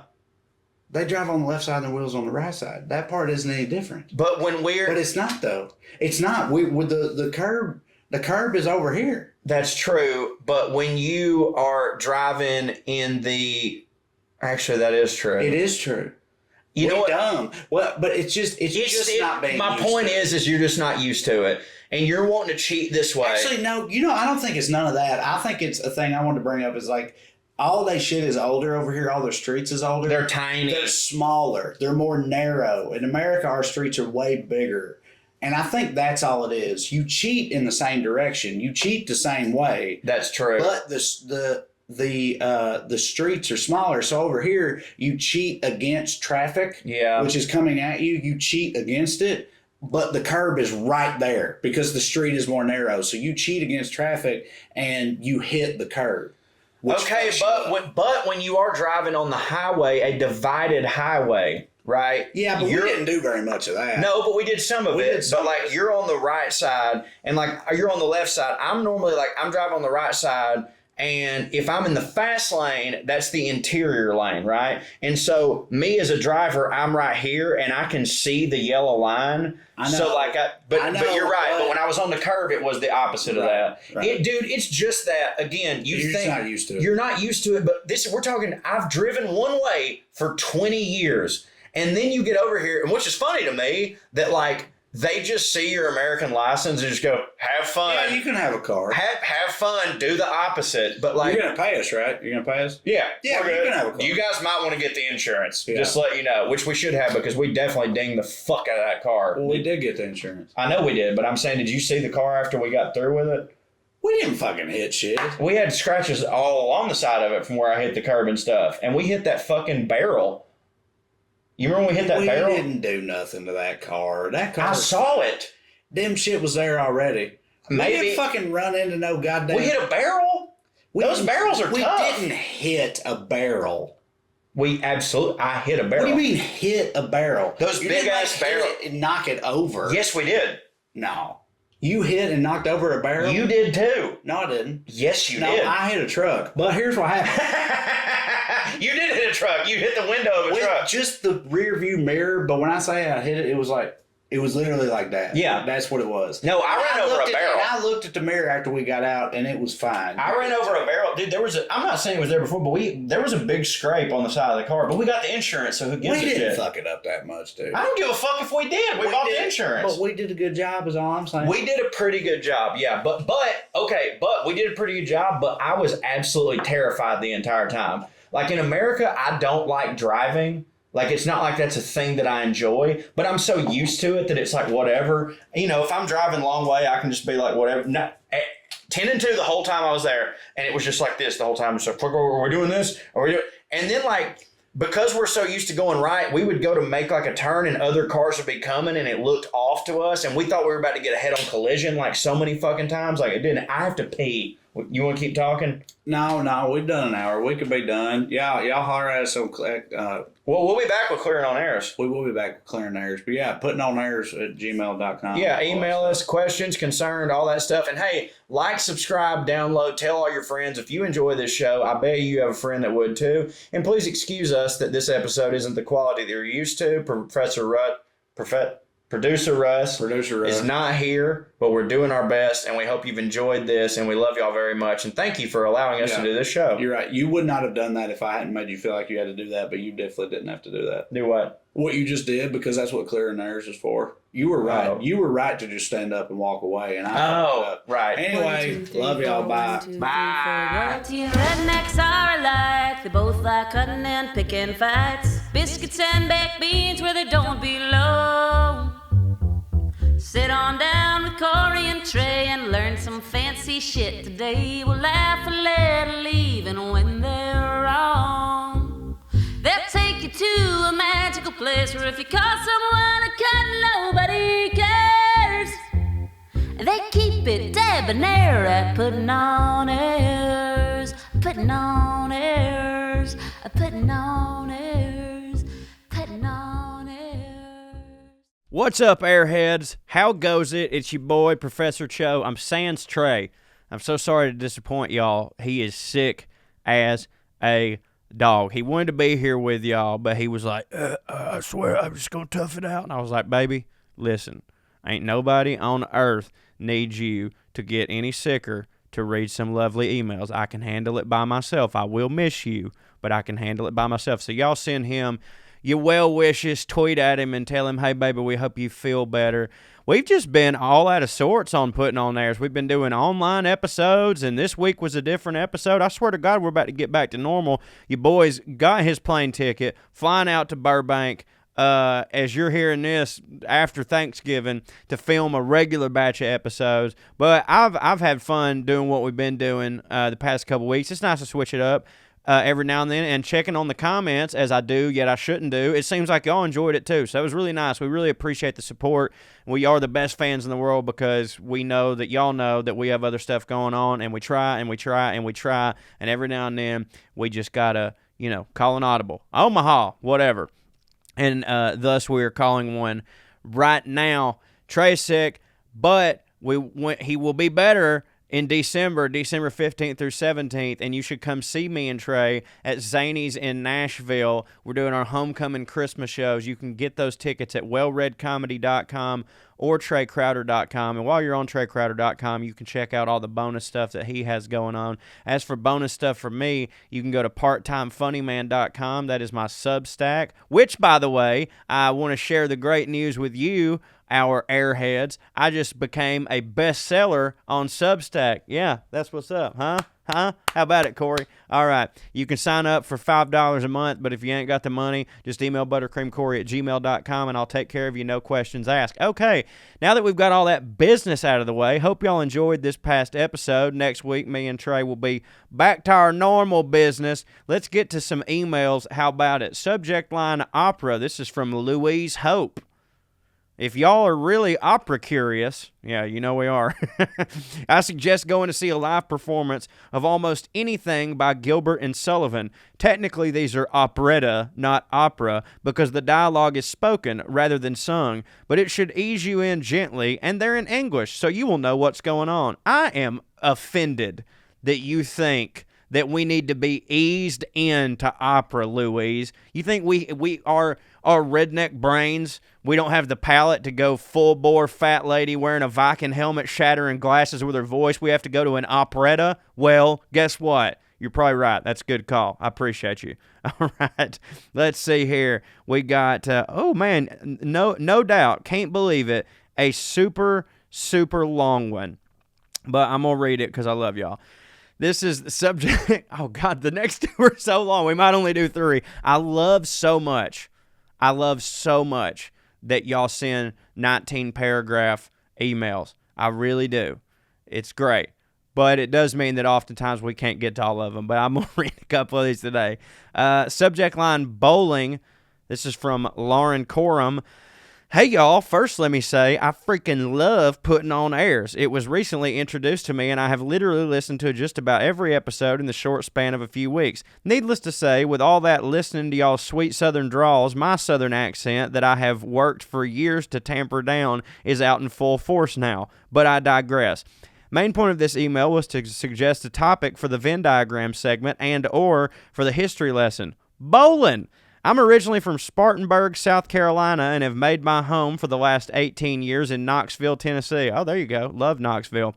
They drive on the left side and the wheel's on the right side. That part isn't any different. But when we're... But it's not, though. It's not. With the curb is over here. That's true. But when you are driving in the... Actually, that is true. It is true. You know what? Dumb. Well, but it's just not being. My point is you're just not used to it, and you're wanting to cheat this way. Actually, no. I don't think it's none of that. I think it's a thing I wanted to bring up is like all their shit is older over here. All their streets is older. They're tiny. They're smaller. They're more narrow. In America, our streets are way bigger, and I think that's all it is. You cheat in the same direction. You cheat the same way. That's true. But the streets are smaller, so over here you cheat against traffic, which is coming at you. You cheat against it, but the curb is right there because the street is more narrow. So you cheat against traffic and you hit the curb. Okay, but when you are driving on the highway, a divided highway, right? Yeah, but we didn't do very much of that. No, but we did some of it. But like you're on the right side and like you're on the left side. I'm normally like I'm driving on the right side. And if I'm in the fast lane, that's the interior lane, right? And so me as a driver, I'm right here and I can see the yellow line. I know. So like, but you're right. But when I was on the curb, it was the opposite of that. Right. Dude, it's just that, again, you're just not used to it. You're not used to it. But we're talking, I've driven one way for 20 years. And then you get over here, and which is funny to me, that like, they just see your American license and just go, have fun. Yeah, you can have a car. Have fun. Do the opposite. But like, you're gonna pay us, right? You're gonna pay us. Yeah, you can have a car. You guys might want to get the insurance. Yeah. Just to let you know, which we should have because we definitely dinged the fuck out of that car. Well, we did get the insurance. I know we did, but I'm saying, did you see the car after we got through with it? We didn't fucking hit shit. We had scratches all along the side of it from where I hit the curb and stuff, and we hit that fucking barrel. You remember when we hit that barrel? We didn't do nothing to that car. That car. I saw it. Them shit was there already. Maybe. We didn't fucking run into no goddamn. We hit a barrel? Those barrels are tough. We didn't hit a barrel. I hit a barrel. What do you mean hit a barrel? Those big ass barrels. And knock it over. Yes, we did. No. You hit and knocked over a barrel? You did too. No, I didn't. Yes, you did. No, I hit a truck. But here's what happened. You did hit a truck. You hit the window of a truck. Just the rear view mirror, but when I say I hit it, it was literally like that. Yeah. That's what it was. No, I ran over a barrel. I looked at the mirror after we got out, and it was fine. I ran over a barrel. Dude, I'm not saying it was there before, but there was a big scrape on the side of the car, but we got the insurance, so who gives a shit? We didn't fuck it up that much, dude. I don't give a fuck if we did. We bought the insurance. But we did a good job, is all I'm saying. We did a pretty good job, yeah. But we did a pretty good job, but I was absolutely terrified the entire time. Like in America, I don't like driving. Like, it's not like that's a thing that I enjoy, but I'm so used to it that it's like, whatever. You know, if I'm driving a long way, I can just be like, whatever. No, 10 and 2 the whole time I was there, and it was just like this the whole time. So, are we doing this? Are we doing? And then, like, because we're so used to going right, we would go to make like a turn, and other cars would be coming, and it looked off to us, and we thought we were about to get a head-on collision like so many fucking times. Like, it didn't. I have to pee You want to keep talking? No, we've done an hour. We could be done. Yeah, y'all holler at us on. Well, we'll be back with Clearing On Airs. We will be back with Clearing Airs. But yeah, puttingonairs@gmail.com. Yeah, email us questions, concerned, all that stuff. And hey, like, subscribe, download, tell all your friends. If you enjoy this show, I bet you have a friend that would too. And please excuse us that this episode isn't the quality that you're used to. Producer Russ is not here, but we're doing our best, and we hope you've enjoyed this, and we love y'all very much. And thank you for allowing us to do this show. You're right. You would not have done that if I hadn't made you feel like you had to do that, but you definitely didn't have to do that. Do what? What you just did, because that's what Clearing Airs is for. You were right. Oh. You were right to just stand up and walk away. And I right. Anyway, 1, 2, 3, love y'all. 4, Bye. 1, 2, 3, 4. Royalty and rednecks are alike. They both like cutting and picking fights. Biscuits and baked beans where they don't belong. Sit on down with Corey and Trae and learn some fancy shit today. We'll laugh a little even when they're wrong. They'll take you to a magical place where if you call someone a cunt, nobody cares. They keep it debonair at Puttin' On Airs. Puttin' On Airs. Puttin' On Airs. Puttin' On Airs. What's up, Airheads? How goes it? It's your boy, Professor Cho. I'm sans Trae. I'm so sorry to disappoint y'all. He is sick as a dog. He wanted to be here with y'all, but he was like, I swear I'm just going to tough it out. And I was like, baby, listen, ain't nobody on earth needs you to get any sicker to read some lovely emails. I can handle it by myself. I will miss you, but I can handle it by myself. So y'all send him your well wishes, tweet at him and tell him, hey, baby, we hope you feel better. We've just been all out of sorts on Puttin' On Airs. We've been doing online episodes, and this week was a different episode. I swear to God, we're about to get back to normal. Your boy's got his plane ticket, flying out to Burbank, as you're hearing this after Thanksgiving, to film a regular batch of episodes. But I've had fun doing what we've been doing the past couple weeks. It's nice to switch it up every now and then, and checking on the comments as I do, yet I shouldn't do. It seems like y'all enjoyed it too, so it was really nice. We really appreciate the support. We are the best fans in the world because we know that y'all know that we have other stuff going on, and we try, and we try, and we try, and every now and then we just gotta, call an audible. Omaha, whatever. And thus we are calling one right now. Trae's sick, but he will be better in December 15th through 17th, and you should come see me and Trae at Zany's in Nashville. We're doing our homecoming Christmas shows. You can get those tickets at wellreadcomedy.com or TraeCrowder.com. And while you're on TraeCrowder.com, you can check out all the bonus stuff that he has going on. As for bonus stuff for me, you can go to parttimefunnyman.com. That is my Substack, which, by the way, I want to share the great news with you, our Airheads. I just became a bestseller on Substack. Yeah, that's what's up, huh? How about it, Corey? All right. You can sign up for $5 a month, but if you ain't got the money, just email buttercreamcorey@gmail.com, and I'll take care of you, no questions asked. Okay, now that we've got all that business out of the way, hope y'all enjoyed this past episode. Next week, me and Trae will be back to our normal business. Let's get to some emails. How about it? Subject line opera. This is from Louise Hope. If y'all are really opera curious, yeah, you know we are, I suggest going to see a live performance of almost anything by Gilbert and Sullivan. Technically, these are operetta, not opera, because the dialogue is spoken rather than sung, but it should ease you in gently, and they're in English, so you will know what's going on. I am offended that you think that we need to be eased into opera, Louise. You think we are our redneck brains, we don't have the palate to go full-bore fat lady wearing a Viking helmet, shattering glasses with her voice. We have to go to an operetta? Well, guess what? You're probably right. That's a good call. I appreciate you. All right. Let's see here. We got, oh, man, no doubt. Can't believe it. A super, super long one. But I'm going to read it because I love y'all. This is the subject. Oh, God, the next two are so long. We might only do three. I love so much that y'all send 19-paragraph emails. I really do. It's great. But it does mean that oftentimes we can't get to all of them. But I'm going to read a couple of these today. Subject line, bowling. This is from Lauren Coram. Hey y'all, first let me say I freaking love Puttin On Airs. It was recently introduced to me and I have literally listened to just about every episode in the short span of a few weeks. Needless to say, with all that listening to y'all's sweet southern draws, my southern accent that I have worked for years to tamper down is out in full force now. But I digress. Main point of this email was to suggest a topic for the Venn diagram segment and or for the history lesson. Bowling! I'm originally from Spartanburg, South Carolina, and have made my home for the last 18 years in Knoxville, Tennessee. Oh, there you go. Love Knoxville.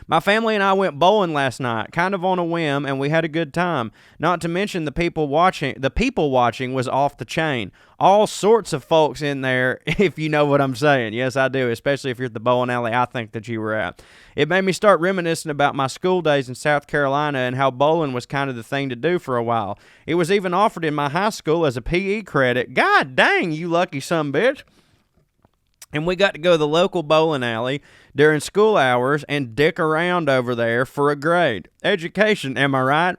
My family and I went bowling last night, kind of on a whim, and we had a good time. Not to mention the people watching was off the chain. All sorts of folks in there, if you know what I'm saying. Yes, I do, especially if you're at the bowling alley I think that you were at. It made me start reminiscing about my school days in South Carolina and how bowling was kind of the thing to do for a while. It was even offered in my high school as a PE credit. God dang, you lucky sumbitch. And we got to go to the local bowling alley during school hours and dick around over there for a grade. Education, am I right?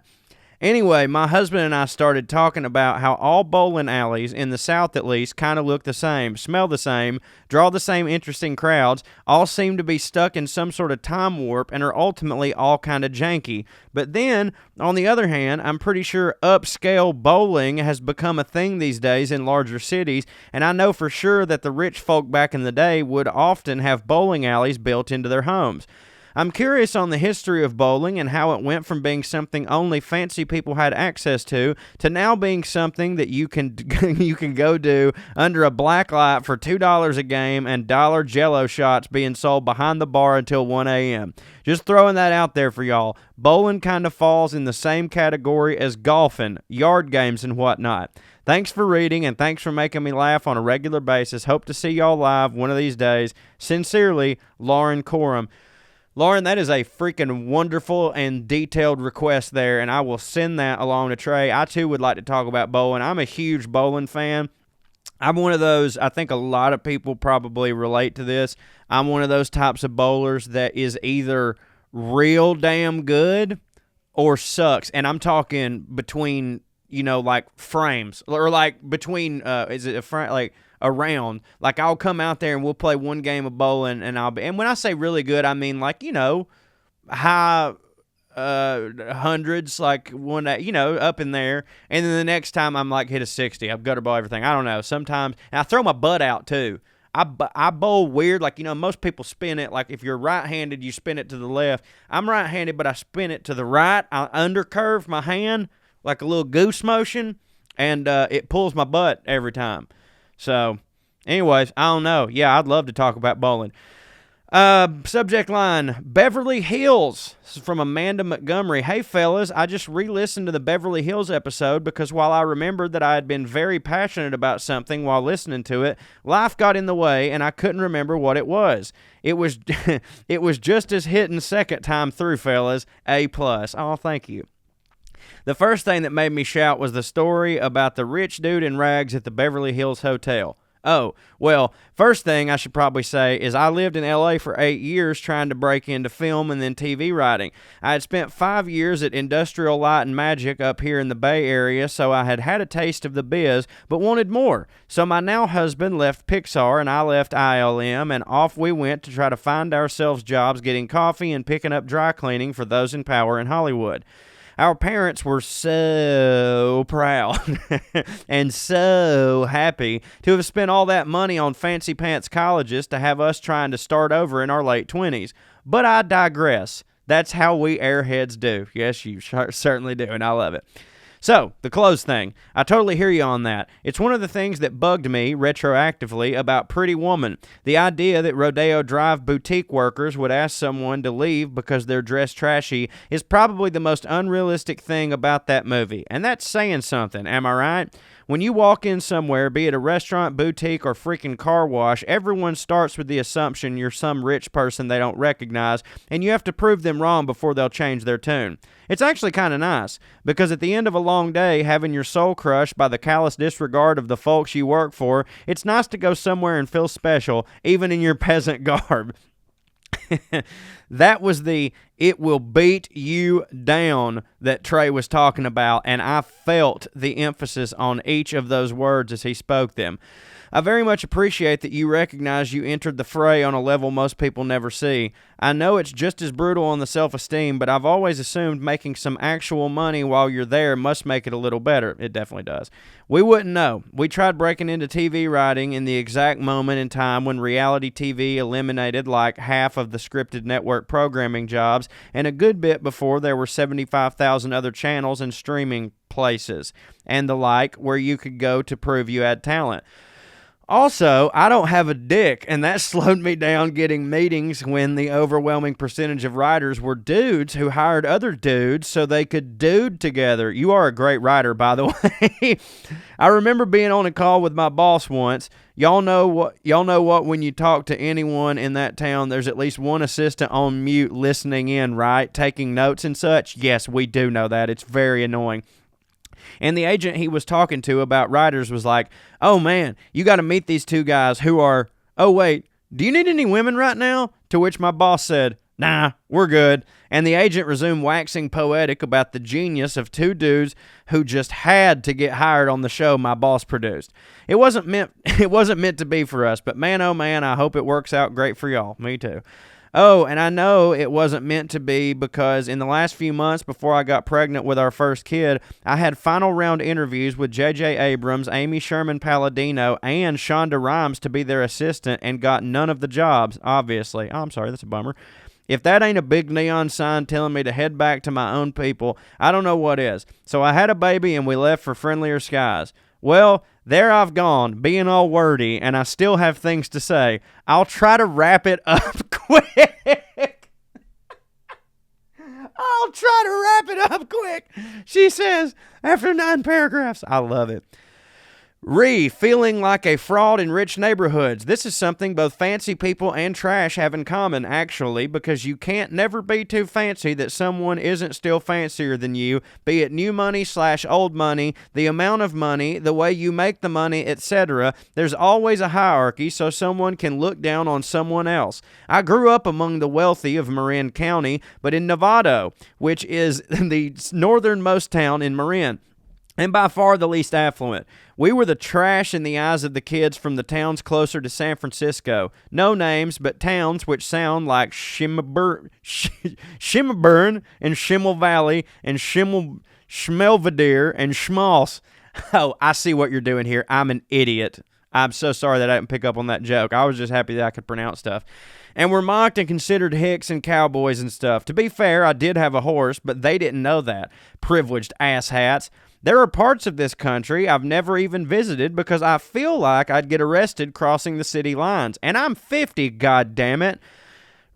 Anyway, my husband and I started talking about how all bowling alleys, in the South at least, kind of look the same, smell the same, draw the same interesting crowds, all seem to be stuck in some sort of time warp and are ultimately all kind of janky. But then, on the other hand, I'm pretty sure upscale bowling has become a thing these days in larger cities, and I know for sure that the rich folk back in the day would often have bowling alleys built into their homes. I'm curious on the history of bowling and how it went from being something only fancy people had access to now being something that you can you can go do under a black light for $2 a game and dollar Jello shots being sold behind the bar until 1 a.m. Just throwing that out there for y'all. Bowling kind of falls in the same category as golfing, yard games, and whatnot. Thanks for reading, and thanks for making me laugh on a regular basis. Hope to see y'all live one of these days. Sincerely, Lauren Coram. Lauren, that is a freaking wonderful and detailed request there, and I will send that along to Trae. I, too, would like to talk about bowling. I'm a huge bowling fan. I'm one of those, I think a lot of people probably relate to this. I'm one of those types of bowlers that is either real damn good or sucks, and I'm talking between, like frames, or like between, is it a frame, like around. Like I'll come out there and we'll play one game of bowling and and when I say really good, I mean like, high hundreds, like one, up in there. And then the next time I'm like hit a 60. I've gutter ball everything. I don't know. Sometimes, and I throw my butt out too. I bowl weird. Like, most people spin it. Like if you're right-handed, you spin it to the left. I'm right-handed, but I spin it to the right. I undercurve my hand like a little goose motion, and it pulls my butt every time. So, anyways, I don't know. Yeah, I'd love to talk about bowling. Subject line, Beverly Hills. This is from Amanda Montgomery. Hey, fellas, I just re-listened to the Beverly Hills episode because while I remembered that I had been very passionate about something while listening to it, life got in the way and I couldn't remember what it was. It was it was just as hitting second time through, fellas. A+. Oh, thank you. The first thing that made me shout was the story about the rich dude in rags at the Beverly Hills Hotel. Oh, well, first thing I should probably say is I lived in L.A. for 8 years trying to break into film and then TV writing. I had spent 5 years at Industrial Light and Magic up here in the Bay Area, so I had had a taste of the biz, but wanted more. So my now husband left Pixar and I left ILM, and off we went to try to find ourselves jobs getting coffee and picking up dry cleaning for those in power in Hollywood. Our parents were so proud and so happy to have spent all that money on fancy pants colleges to have us trying to start over in our late 20s. But I digress. That's how we airheads do. Yes, you certainly do, and I love it. So, the clothes thing. I totally hear you on that. It's one of the things that bugged me retroactively about Pretty Woman. The idea that Rodeo Drive boutique workers would ask someone to leave because they're dressed trashy is probably the most unrealistic thing about that movie. And that's saying something, am I right? When you walk in somewhere, be it a restaurant, boutique, or freaking car wash, everyone starts with the assumption you're some rich person they don't recognize, and you have to prove them wrong before they'll change their tune. It's actually kind of nice, because at the end of a long day, having your soul crushed by the callous disregard of the folks you work for, it's nice to go somewhere and feel special, even in your peasant garb. That was the "it will beat you down" that Trae was talking about, and I felt the emphasis on each of those words as he spoke them. I very much appreciate that you recognize you entered the fray on a level most people never see. I know it's just as brutal on the self-esteem, but I've always assumed making some actual money while you're there must make it a little better. It definitely does. We wouldn't know. We tried breaking into TV writing in the exact moment in time when reality TV eliminated like half of the scripted network programming jobs and a good bit before there were 75,000 other channels and streaming places and the like where you could go to prove you had talent. Also, I don't have a dick, and that slowed me down getting meetings when the overwhelming percentage of writers were dudes who hired other dudes so they could dude together. You are a great writer, by the way. I remember being on a call with my boss once. Y'all know what when you talk to anyone in that town, there's at least one assistant on mute listening in, right? Taking notes and such. Yes, we do know that. It's very annoying. And the agent he was talking to about writers was like, oh man, you got to meet these two guys who are, oh wait, do you need any women right now? To which my boss said, nah, we're good. And the agent resumed waxing poetic about the genius of two dudes who just had to get hired on the show my boss produced. It wasn't meant to be for us, but man, oh man, I hope it works out great for y'all. Me too. Oh, and I know it wasn't meant to be because in the last few months before I got pregnant with our first kid, I had final round interviews with J.J. Abrams, Amy Sherman Palladino, and Shonda Rhimes to be their assistant and got none of the jobs, obviously. Oh, I'm sorry, that's a bummer. If that ain't a big neon sign telling me to head back to my own people, I don't know what is. So I had a baby and we left for friendlier skies. Well, there I've gone, being all wordy, and I still have things to say. I'll try to wrap it up quick. I'll try to wrap it up quick, she says, after 9 paragraphs. I love it. Feeling like a fraud in rich neighborhoods. This is something both fancy people and trash have in common, actually, because you can't never be too fancy that someone isn't still fancier than you, be it new money / old money, the amount of money, the way you make the money, etc. There's always a hierarchy so someone can look down on someone else. I grew up among the wealthy of Marin County, but in Novato, which is the northernmost town in Marin, and by far the least affluent. We were the trash in the eyes of the kids from the towns closer to San Francisco. No names, but towns which sound like Shimmerburn and Schimmel Valley and Schmelvedere and Schmalz. Oh, I see what you're doing here. I'm an idiot. I'm so sorry that I didn't pick up on that joke. I was just happy that I could pronounce stuff. And were mocked and considered hicks and cowboys and stuff. To be fair, I did have a horse, but they didn't know that. Privileged asshats. There are parts of this country I've never even visited because I feel like I'd get arrested crossing the city lines. And I'm 50, goddammit.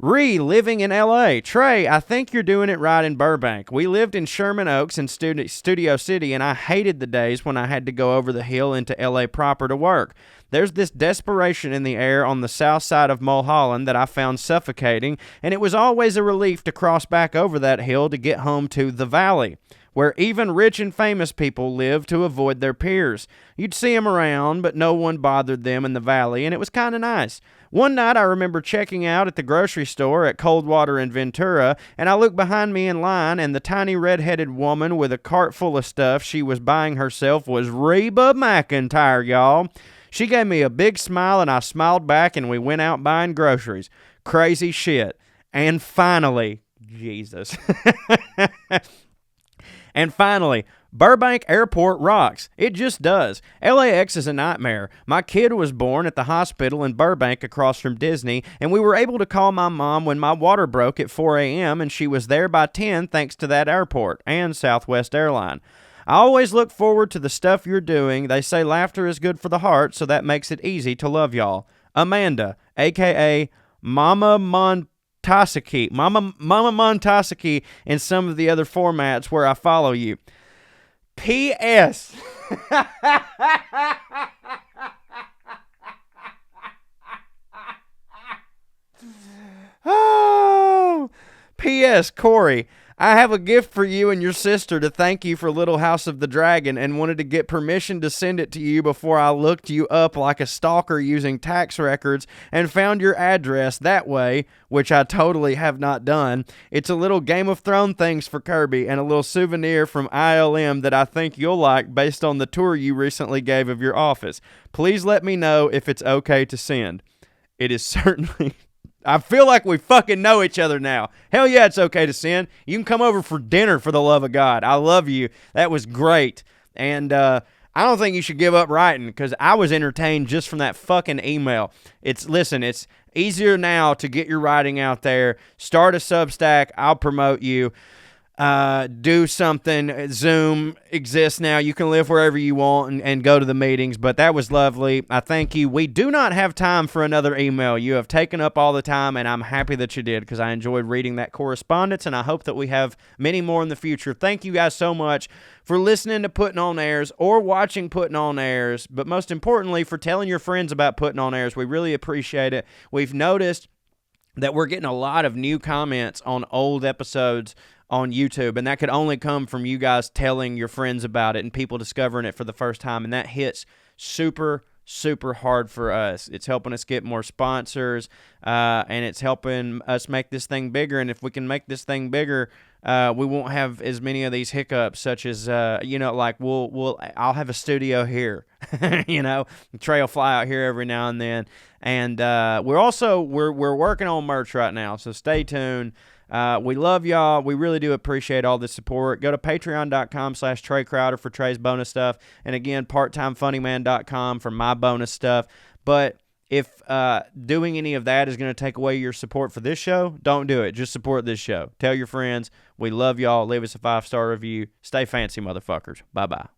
Living in L.A. Trae, I think you're doing it right in Burbank. We lived in Sherman Oaks and Studio City, and I hated the days when I had to go over the hill into L.A. proper to work. There's this desperation in the air on the south side of Mulholland that I found suffocating, and it was always a relief to cross back over that hill to get home to the Valley, where even rich and famous people live to avoid their peers. You'd see them around, but no one bothered them in the Valley, and it was kind of nice. One night I remember checking out at the grocery store at Coldwater in Ventura, and I looked behind me in line, and the tiny red-headed woman with a cart full of stuff she was buying herself was Reba McEntire, y'all. She gave me a big smile, and I smiled back, and we went out buying groceries. Crazy shit. And finally, Jesus. And finally, Burbank Airport rocks. It just does. LAX is a nightmare. My kid was born at the hospital in Burbank across from Disney, and we were able to call my mom when my water broke at 4 a.m., and she was there by 10 thanks to that airport and Southwest Airline. I always look forward to the stuff you're doing. They say laughter is good for the heart, so that makes it easy to love y'all. Amanda, a.k.a. Mama Montasaki, Mama Montasaki, and some of the other formats where I follow you. P.S. Oh, P.S. Corey, I have a gift for you and your sister to thank you for Little House of the Dragon and wanted to get permission to send it to you before I looked you up like a stalker using tax records and found your address that way, which I totally have not done. It's a little Game of Thrones things for Kirby and a little souvenir from ILM that I think you'll like based on the tour you recently gave of your office. Please let me know if it's okay to send. It is certainly... I feel like we fucking know each other now. Hell yeah, it's okay to send. You can come over for dinner, for the love of God. I love you. That was great. And I don't think you should give up writing because I was entertained just from that fucking email. Listen, it's easier now to get your writing out there. Start a Substack. I'll promote you. Do something. Zoom exists now. You can live wherever you want and go to the meetings, but that was lovely. I thank you. We do not have time for another email. You have taken up all the time, and I'm happy that you did because I enjoyed reading that correspondence, and I hope that we have many more in the future. Thank you guys so much for listening to Puttin On Airs or watching Puttin On Airs, but most importantly, for telling your friends about Puttin On Airs. We really appreciate it. We've noticed that we're getting a lot of new comments on old episodes on YouTube, and that could only come from you guys telling your friends about it and people discovering it for the first time, and that hits super hard for us. It's helping us get more sponsors, and it's helping us make this thing bigger, and if we can make this thing bigger, we won't have as many of these hiccups, such as like I'll have a studio here. Trae will fly out here every now and then, and we're working on merch right now, so stay tuned. We love y'all. We really do appreciate all the support. Go to patreon.com/Trae Crowder for Trae's bonus stuff. And again, parttimefunnyman.com for my bonus stuff. But if doing any of that is going to take away your support for this show, don't do it. Just support this show. Tell your friends. We love y'all. Leave us a 5-star review. Stay fancy, motherfuckers. Bye-bye.